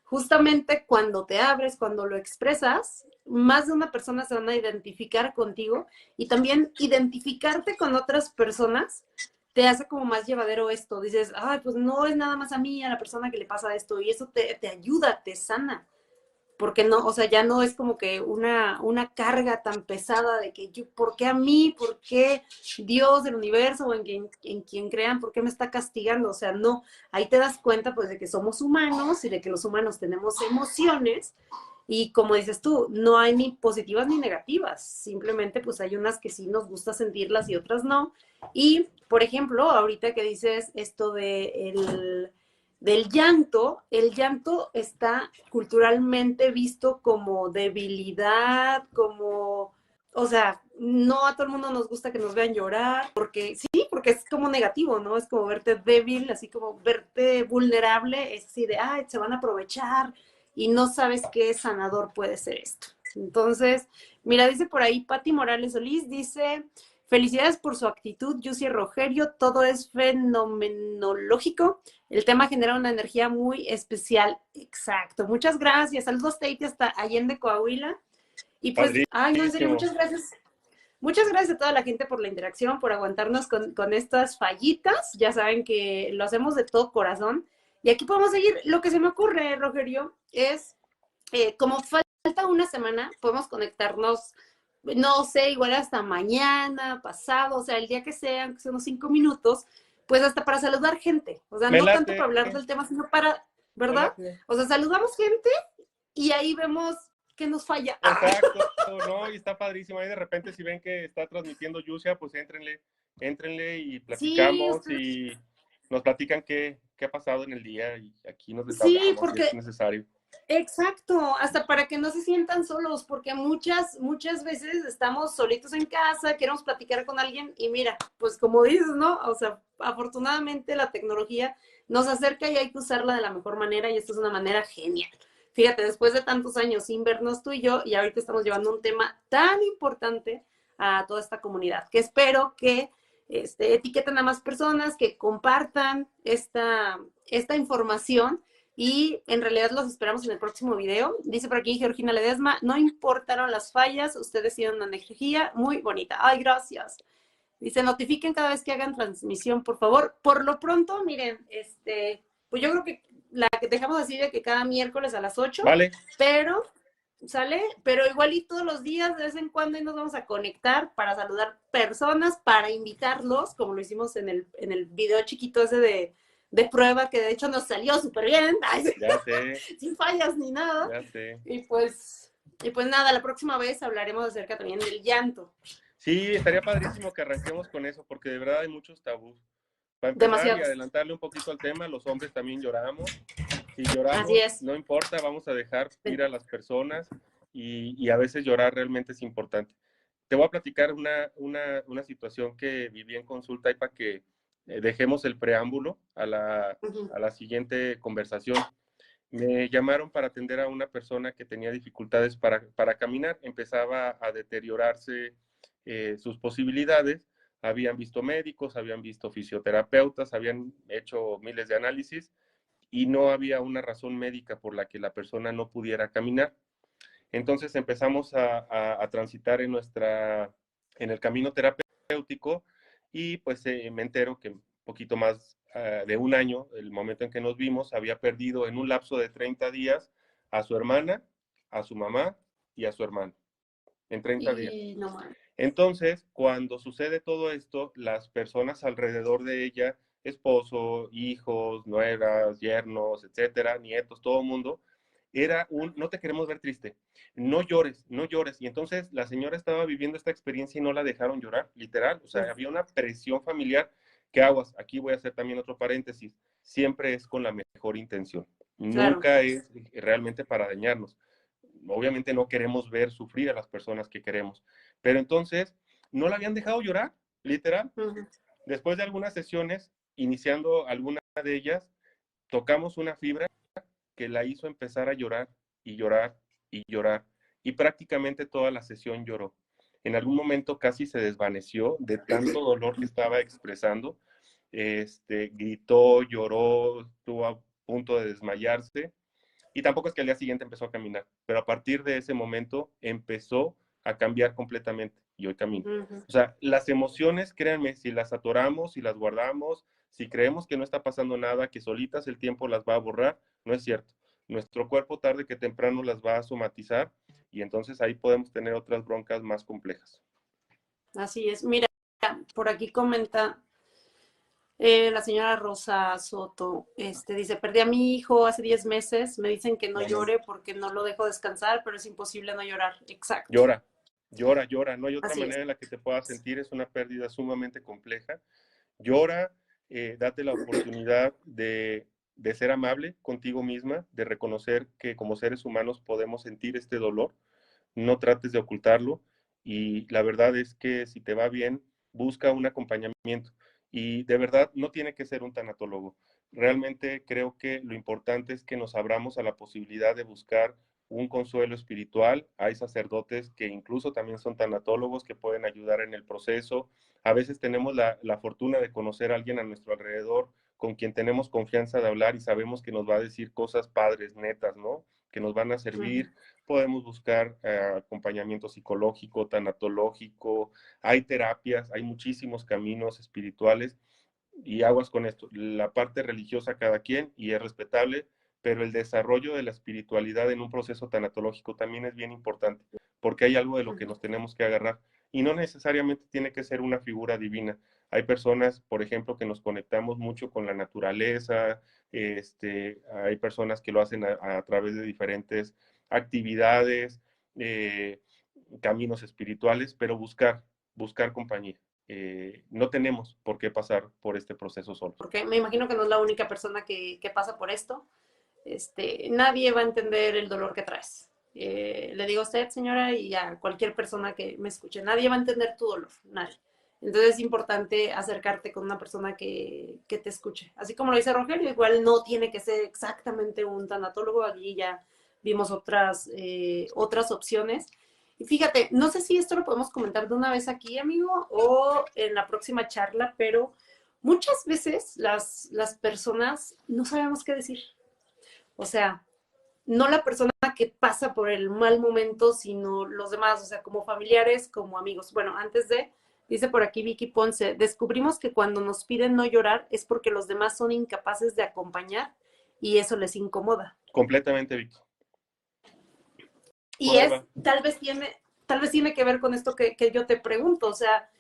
justamente cuando te abres, cuando lo expresas, más de una persona se van a identificar contigo y también identificarte con otras personas te hace como más llevadero esto. Dices, ay, pues no es nada más a mí, a la persona que le pasa esto y eso te ayuda, te sana. Porque no, o sea, ya no es como que una carga tan pesada de que yo, ¿por qué a mí? ¿Por qué Dios del universo o en quien crean, por qué me está castigando? O sea, no, ahí te das cuenta pues de que somos humanos y de que los humanos tenemos emociones y como dices tú, no hay ni positivas ni negativas, simplemente pues hay unas que sí nos gusta sentirlas y otras no. Y, por ejemplo, ahorita que dices esto de del llanto, el llanto está culturalmente visto como debilidad, como, o sea, no a todo el mundo nos gusta que nos vean llorar, porque sí, porque es como negativo, ¿no? Es como verte débil, así como verte vulnerable, es así de, ay, se van a aprovechar y no sabes qué sanador puede ser esto. Entonces, mira, dice por ahí Patti Morales Solís, dice, Felicidades por su actitud, Yusi Rogerio. Todo es fenomenológico. El tema genera una energía muy especial. Exacto. Muchas gracias. Saludos, Tate, hasta Allende, Coahuila. Y pues, ay, no, en serio, Padrísimo. muchas gracias. Muchas gracias a toda la gente por la interacción, por aguantarnos con estas fallitas. Ya saben que lo hacemos de todo corazón. Y aquí podemos seguir. Lo que se me ocurre, Rogerio, es como falta una semana, podemos conectarnos, no sé, igual hasta mañana, pasado, o sea, el día que sean, que son unos 5 minutos, pues hasta para saludar gente. O sea, Me no tanto late, para hablar del tema, sino para, me ¿verdad? late. O sea, saludamos gente y ahí vemos qué nos falla. Exacto, no, y está padrísimo. Ahí de repente si ven que está transmitiendo Yusia, pues éntrenle y Sí, platicamos usted, y nos platican qué ha pasado en el día y aquí nos sí, desahogamos si es porque necesario. exacto, hasta para que no se sientan solos, porque muchas veces estamos solitos en casa, queremos platicar con alguien y mira, pues como dices, ¿no? O sea, afortunadamente la tecnología nos acerca y hay que usarla de la mejor manera y esta es una manera genial. Fíjate, después de tantos años sin vernos tú y yo, y ahorita estamos llevando un tema tan importante a toda esta comunidad, que espero que etiqueten a más personas, que compartan esta información y en realidad los esperamos en el próximo video. Dice por aquí Georgina Ledesma, no importaron las fallas, ustedes tienen una energía muy bonita. Ay, gracias. Dice, notifiquen cada vez que hagan transmisión, por favor. Por lo pronto, miren, pues yo creo que la que dejamos así de que cada miércoles a las 8, Vale, pero, ¿sale? Pero igual y todos los días, de vez en cuando, y nos vamos a conectar para saludar personas, para invitarlos, como lo hicimos en el video chiquito ese de prueba, que de hecho nos salió súper bien, ya sé, sin fallas ni nada. ya sé. Y pues nada, la próxima vez hablaremos acerca también del llanto. Sí, estaría padrísimo que arranquemos con eso porque de verdad hay muchos tabús. Para empezar y Demasiados. adelantarle un poquito al tema, los hombres también lloramos. Si Así lloramos, es. no importa, vamos a dejar ir a las personas y a veces llorar realmente es importante. Te voy a platicar una situación que viví en consulta y para que dejemos el preámbulo a la siguiente conversación. Me llamaron para atender a una persona que tenía dificultades para caminar, empezaba a deteriorarse sus posibilidades, habían visto médicos, habían visto fisioterapeutas, habían hecho miles de análisis y no había una razón médica por la que la persona no pudiera caminar. Entonces empezamos a transitar en el camino terapéutico y pues me entero que un poquito más de un año, el momento en que nos vimos, había perdido en un lapso de 30 días a su hermana, a su mamá y a su hermano, en 30 días. Y no más. Entonces, cuando sucede todo esto, las personas alrededor de ella, esposo, hijos, nueras, yernos, etcétera, nietos, todo el mundo, era no te queremos ver triste, no llores, no llores. Y entonces la señora estaba viviendo esta experiencia y no la dejaron llorar, literal. O sea, había una presión familiar que aguas. Aquí voy a hacer también otro paréntesis. Siempre es con la mejor intención. Claro. Nunca es realmente para dañarnos. Obviamente no queremos ver sufrir a las personas que queremos. Pero entonces no la habían dejado llorar, literal. Uh-huh. Después de algunas sesiones, iniciando alguna de ellas, tocamos una fibra que la hizo empezar a llorar y llorar y llorar. Y prácticamente toda la sesión lloró. En algún momento casi se desvaneció de tanto dolor que estaba expresando. Gritó, lloró, estuvo a punto de desmayarse. Y tampoco es que al día siguiente empezó a caminar, pero a partir de ese momento empezó a cambiar completamente y hoy camina. Uh-huh. O sea, las emociones, créanme, si las atoramos, si las guardamos, si creemos que no está pasando nada, que solitas el tiempo las va a borrar, no es cierto. Nuestro cuerpo tarde que temprano las va a somatizar y entonces ahí podemos tener otras broncas más complejas. Así es. Mira, por aquí comenta la señora Rosa Soto, dice, perdí a mi hijo hace 10 meses, me dicen que no llore porque no lo dejo descansar, pero es imposible no llorar. Exacto. Llora, llora, llora. No hay otra Así es. manera en la que te puedas sentir. Es una pérdida sumamente compleja. Llora, date la oportunidad de ser amable contigo misma, de reconocer que como seres humanos podemos sentir este dolor. No trates de ocultarlo y la verdad es que si te va bien, busca un acompañamiento. Y de verdad no tiene que ser un tanatólogo. Realmente creo que lo importante es que nos abramos a la posibilidad de buscar un consuelo espiritual. Hay sacerdotes que incluso también son tanatólogos que pueden ayudar en el proceso. A veces tenemos la fortuna de conocer a alguien a nuestro alrededor con quien tenemos confianza de hablar y sabemos que nos va a decir cosas padres, netas, ¿no? Que nos van a servir. Podemos buscar acompañamiento psicológico, tanatológico. Hay terapias, hay muchísimos caminos espirituales y aguas con esto. La parte religiosa cada quien y es respetable, pero el desarrollo de la espiritualidad en un proceso tanatológico también es bien importante, porque hay algo de lo que nos tenemos que agarrar. Y no necesariamente tiene que ser una figura divina. Hay personas, por ejemplo, que nos conectamos mucho con la naturaleza, hay personas que lo hacen a través de diferentes actividades, eh, caminos espirituales, pero buscar compañía. No tenemos por qué pasar por este proceso solos. Porque me imagino que no es la única persona que pasa por esto. Nadie va a entender el dolor que traes. Le digo a usted, señora, y a cualquier persona que me escuche, nadie va a entender tu dolor, nadie. Entonces es importante acercarte con una persona que te escuche. Así como lo dice Rogelio, igual no tiene que ser exactamente un tanatólogo, allí ya vimos otras opciones. Y fíjate, no sé si esto lo podemos comentar de una vez aquí, amigo, o en la próxima charla, pero muchas veces las personas no sabemos qué decir. O sea, no la persona que pasa por el mal momento, sino los demás, o sea, como familiares, como amigos. Bueno, dice por aquí Vicky Ponce, descubrimos que cuando nos piden no llorar es porque los demás son incapaces de acompañar y eso les incomoda. Completamente, Vicky. Y tal vez tiene que ver con esto que yo te pregunto, o sea,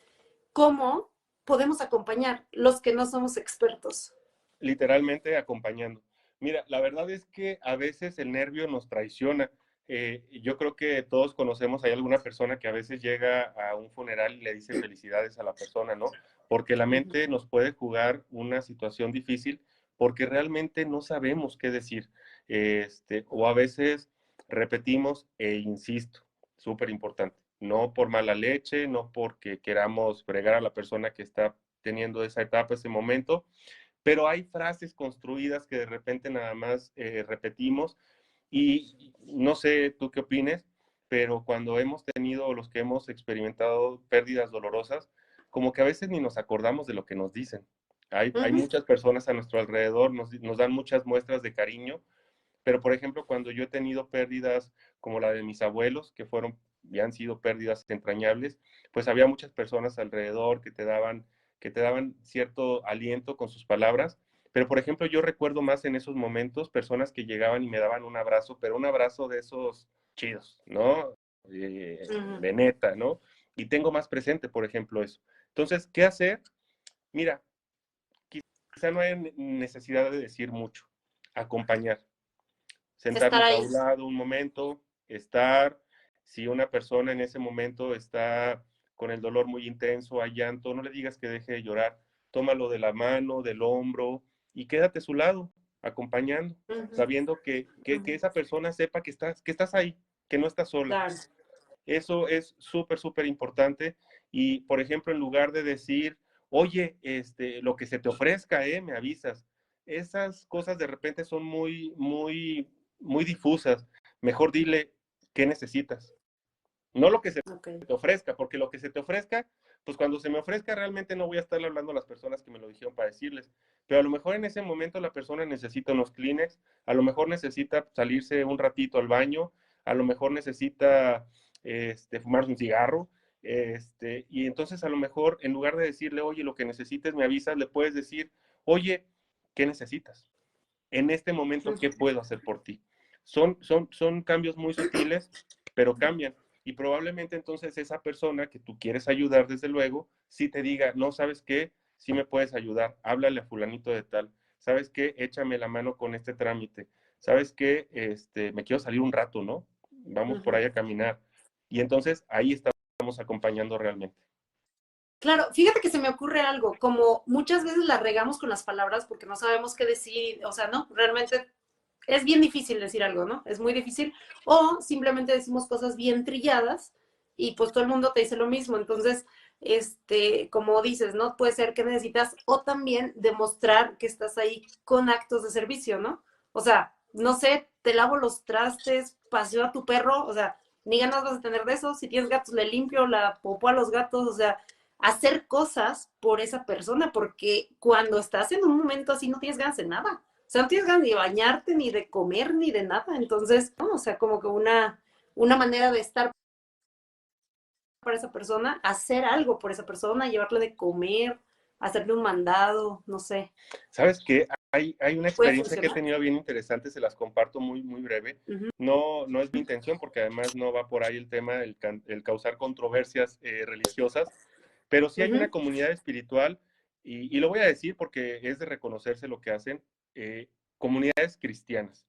¿cómo podemos acompañar los que no somos expertos? Literalmente acompañando. Mira, la verdad es que a veces el nervio nos traiciona. Yo creo que todos conocemos, hay alguna persona que a veces llega a un funeral y le dice felicidades a la persona, ¿no? Porque la mente nos puede jugar una situación difícil porque realmente no sabemos qué decir. O a veces repetimos e insisto, súper importante. No por mala leche, no porque queramos fregar a la persona que está teniendo esa etapa, ese momento, pero hay frases construidas que de repente nada más repetimos y no sé tú qué opines, pero cuando hemos tenido, los que hemos experimentado pérdidas dolorosas, como que a veces ni nos acordamos de lo que nos dicen. Hay muchas personas a nuestro alrededor, nos dan muchas muestras de cariño, pero por ejemplo, cuando yo he tenido pérdidas como la de mis abuelos, que fueron y han sido pérdidas entrañables, pues había muchas personas alrededor que te daban cierto aliento con sus palabras. Pero, por ejemplo, yo recuerdo más en esos momentos personas que llegaban y me daban un abrazo, pero un abrazo de esos chidos, ¿no? De neta, ¿no? Y tengo más presente, por ejemplo, eso. Entonces, ¿qué hacer? Mira, quizá no hay necesidad de decir mucho, acompañar, Estar sentarnos a ahí. un lado un momento, estar, si una persona en ese momento está con el dolor muy intenso, hay llanto, no le digas que deje de llorar, tómalo de la mano, del hombro y quédate a su lado, acompañando, sabiendo que esa persona sepa que estás ahí, que no estás sola. Claro. Eso es súper, súper importante. Y, por ejemplo, en lugar de decir, oye, lo que se te ofrezca, me avisas. Esas cosas de repente son muy, muy, muy difusas. Mejor dile qué necesitas. No lo que se te ofrezca, porque lo que se te ofrezca, pues cuando se me ofrezca realmente no voy a estarle hablando a las personas que me lo dijeron para decirles. Pero a lo mejor en ese momento la persona necesita unos Kleenex, a lo mejor necesita salirse un ratito al baño, a lo mejor necesita fumarse un cigarro, y entonces a lo mejor en lugar de decirle, oye, lo que necesites me avisas, le puedes decir, oye, ¿qué necesitas? En este momento, ¿qué puedo hacer por ti? Son cambios muy sutiles, pero cambian. Y probablemente entonces esa persona que tú quieres ayudar, desde luego, sí te diga, no, ¿sabes qué? Sí me puedes ayudar, háblale a fulanito de tal. ¿Sabes qué? Échame la mano con este trámite. ¿Sabes qué? Me quiero salir un rato, ¿no? Vamos por ahí a caminar. Y entonces ahí estamos acompañando realmente. Claro, fíjate que se me ocurre algo, como muchas veces la regamos con las palabras porque no sabemos qué decir, o sea, no, realmente es bien difícil decir algo, ¿no? Es muy difícil. O simplemente decimos cosas bien trilladas y pues todo el mundo te dice lo mismo. Entonces, como dices, ¿no? Puede ser que necesitas o también demostrar que estás ahí con actos de servicio, ¿no? O sea, no sé, te lavo los trastes, paseo a tu perro, o sea, ni ganas vas a tener de eso. Si tienes gatos, le limpio la popó a los gatos, o sea, hacer cosas por esa persona, porque cuando estás en un momento así no tienes ganas de nada. O sea, no tienes ganas ni de bañarte, ni de comer, ni de nada. Entonces, ¿no? O sea, como que una manera de estar para esa persona, hacer algo por esa persona, llevarle de comer, hacerle un mandado, no sé. ¿Sabes qué? Hay una Puede experiencia que he funcionar. tenido bien interesante, se las comparto muy, muy breve. Uh-huh. No es mi intención, porque además no va por ahí el tema, el causar controversias religiosas, pero sí hay una Uh-huh. comunidad espiritual, y lo voy a decir porque es de reconocerse lo que hacen, comunidades cristianas.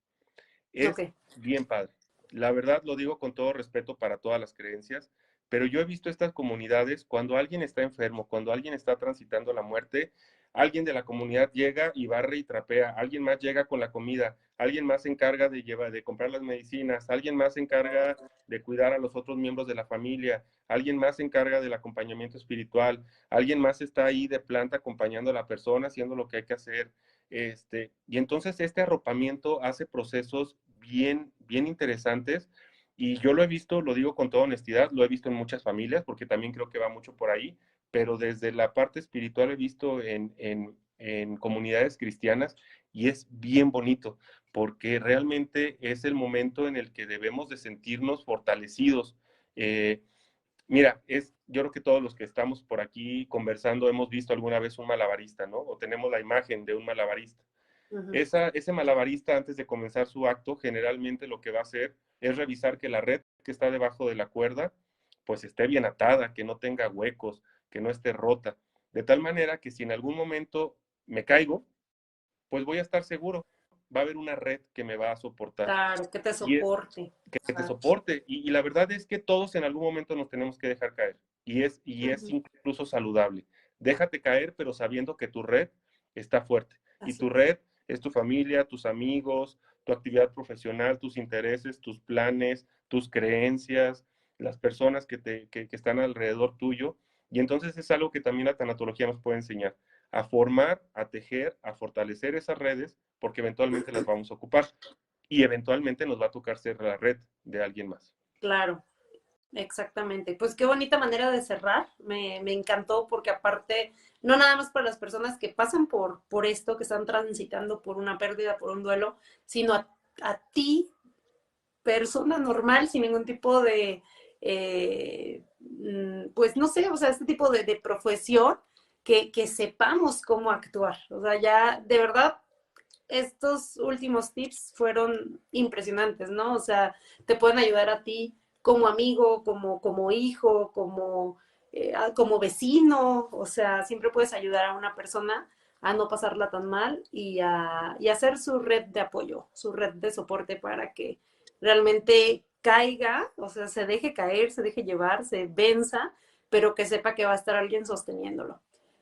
Es Ok. bien padre. La verdad lo digo con todo respeto para todas las creencias, pero yo he visto estas comunidades cuando alguien está enfermo, cuando alguien está transitando la muerte, alguien de la comunidad llega y barre y trapea, alguien más llega con la comida, alguien más se encarga de llevar, de comprar las medicinas, alguien más se encarga de cuidar a los otros miembros de la familia, alguien más se encarga del acompañamiento espiritual, alguien más está ahí de planta acompañando a la persona, haciendo lo que hay que hacer. Y entonces este arropamiento hace procesos bien interesantes, y yo lo he visto, lo digo con toda honestidad, lo he visto en muchas familias, porque también creo que va mucho por ahí, pero desde la parte espiritual he visto en comunidades cristianas, y es bien bonito, porque realmente es el momento en el que debemos de sentirnos fortalecidos. Eh, Mira, yo creo que todos los que estamos por aquí conversando hemos visto alguna vez un malabarista, ¿no? O tenemos la imagen de un malabarista. Uh-huh. Ese malabarista, antes de comenzar su acto, generalmente lo que va a hacer es revisar que la red que está debajo de la cuerda, pues esté bien atada, que no tenga huecos, que no esté rota, de tal manera que si en algún momento me caigo, pues voy a estar seguro, va a haber una red que me va a soportar. Claro, que te Y es soporte. que te Ajá. soporte. Y la verdad es que todos en algún momento nos tenemos que dejar caer. Y es Uh-huh. incluso saludable. Déjate caer, pero sabiendo que tu red está fuerte. Y Así. tu red es tu familia, tus amigos, tu actividad profesional, tus intereses, tus planes, tus creencias, las personas que están alrededor tuyo. Y entonces es algo que también la tanatología nos puede enseñar, a formar, a tejer, a fortalecer esas redes, porque eventualmente las vamos a ocupar y eventualmente nos va a tocar ser la red de alguien más. Claro, exactamente. Pues qué bonita manera de cerrar. Me encantó porque aparte, no nada más para las personas que pasan por esto, que están transitando por una pérdida, por un duelo, sino a ti, persona normal, sin ningún tipo de, pues no sé, o sea, este tipo de profesión, que sepamos cómo actuar. O sea, ya de verdad estos últimos tips fueron impresionantes, ¿no? O sea, te pueden ayudar a ti como amigo, como hijo, como vecino, o sea, siempre puedes ayudar a una persona a no pasarla tan mal y hacer su red de apoyo, su red de soporte para que realmente caiga, o sea, se deje caer, se deje llevar, se venza, pero que sepa que va a estar alguien sosteniéndolo.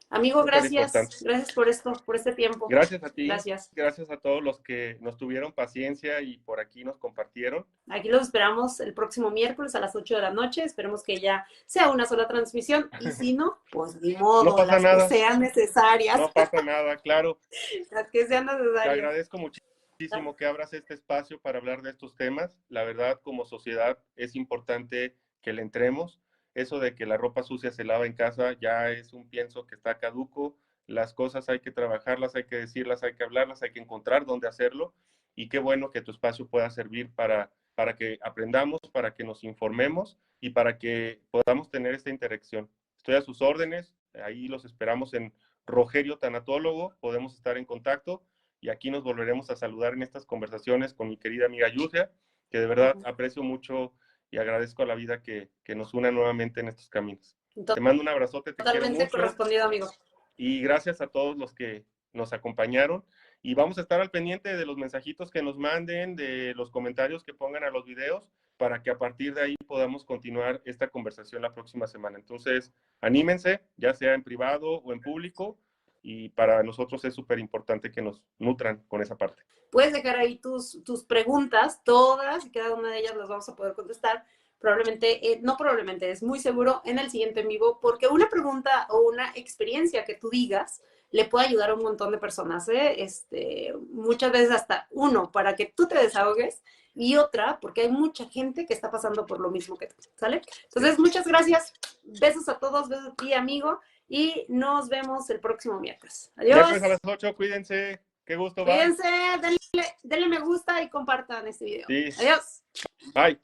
Amigo, Súper gracias, importante. gracias por esto, por este tiempo. Gracias a ti, Gracias. gracias a todos los que nos tuvieron paciencia y por aquí nos compartieron. Aquí los esperamos el próximo miércoles a las 8 de la noche. Esperemos que ya sea una sola transmisión. Y si no, pues ni No modo, pasa las que nada, sean necesarias. no pasa nada, claro. Las que sean Te necesarias. agradezco muchísimo que abras este espacio para hablar de estos temas. La verdad, como sociedad, es importante que le entremos. Eso de que la ropa sucia se lava en casa ya es un pienso que está caduco. Las cosas hay que trabajarlas, hay que decirlas, hay que hablarlas, hay que encontrar dónde hacerlo. Y qué bueno que tu espacio pueda servir para que aprendamos, para que nos informemos y para que podamos tener esta interacción. Estoy a sus órdenes, ahí los esperamos en Rogerio Tanatólogo, podemos estar en contacto y aquí nos volveremos a saludar en estas conversaciones con mi querida amiga Yusia, que de verdad aprecio mucho y agradezco a la vida que nos una nuevamente en estos caminos. Te mando un abrazote, te quiero Totalmente mucho correspondido, amigo. y gracias a todos los que nos acompañaron, y vamos a estar al pendiente de los mensajitos que nos manden, de los comentarios que pongan a los videos, para que a partir de ahí podamos continuar esta conversación la próxima semana. Entonces, anímense, ya sea en privado o en público, y para nosotros es súper importante que nos nutran con esa parte. Puedes dejar ahí tus preguntas, todas y cada una de ellas las vamos a poder contestar. Probablemente, no probablemente, es muy seguro en el siguiente en vivo, porque una pregunta o una experiencia que tú digas le puede ayudar a un montón de personas, ¿eh? Muchas veces hasta uno, para que tú te desahogues, y otra, porque hay mucha gente que está pasando por lo mismo que tú, ¿sale? Entonces, muchas gracias. Besos a todos, besos a ti, amigo, y nos vemos el próximo miércoles. Adiós. Miércoles a las 8, cuídense. Qué gusto, bye. Cuídense, denle me gusta y compartan este video. Sí. Adiós. Bye.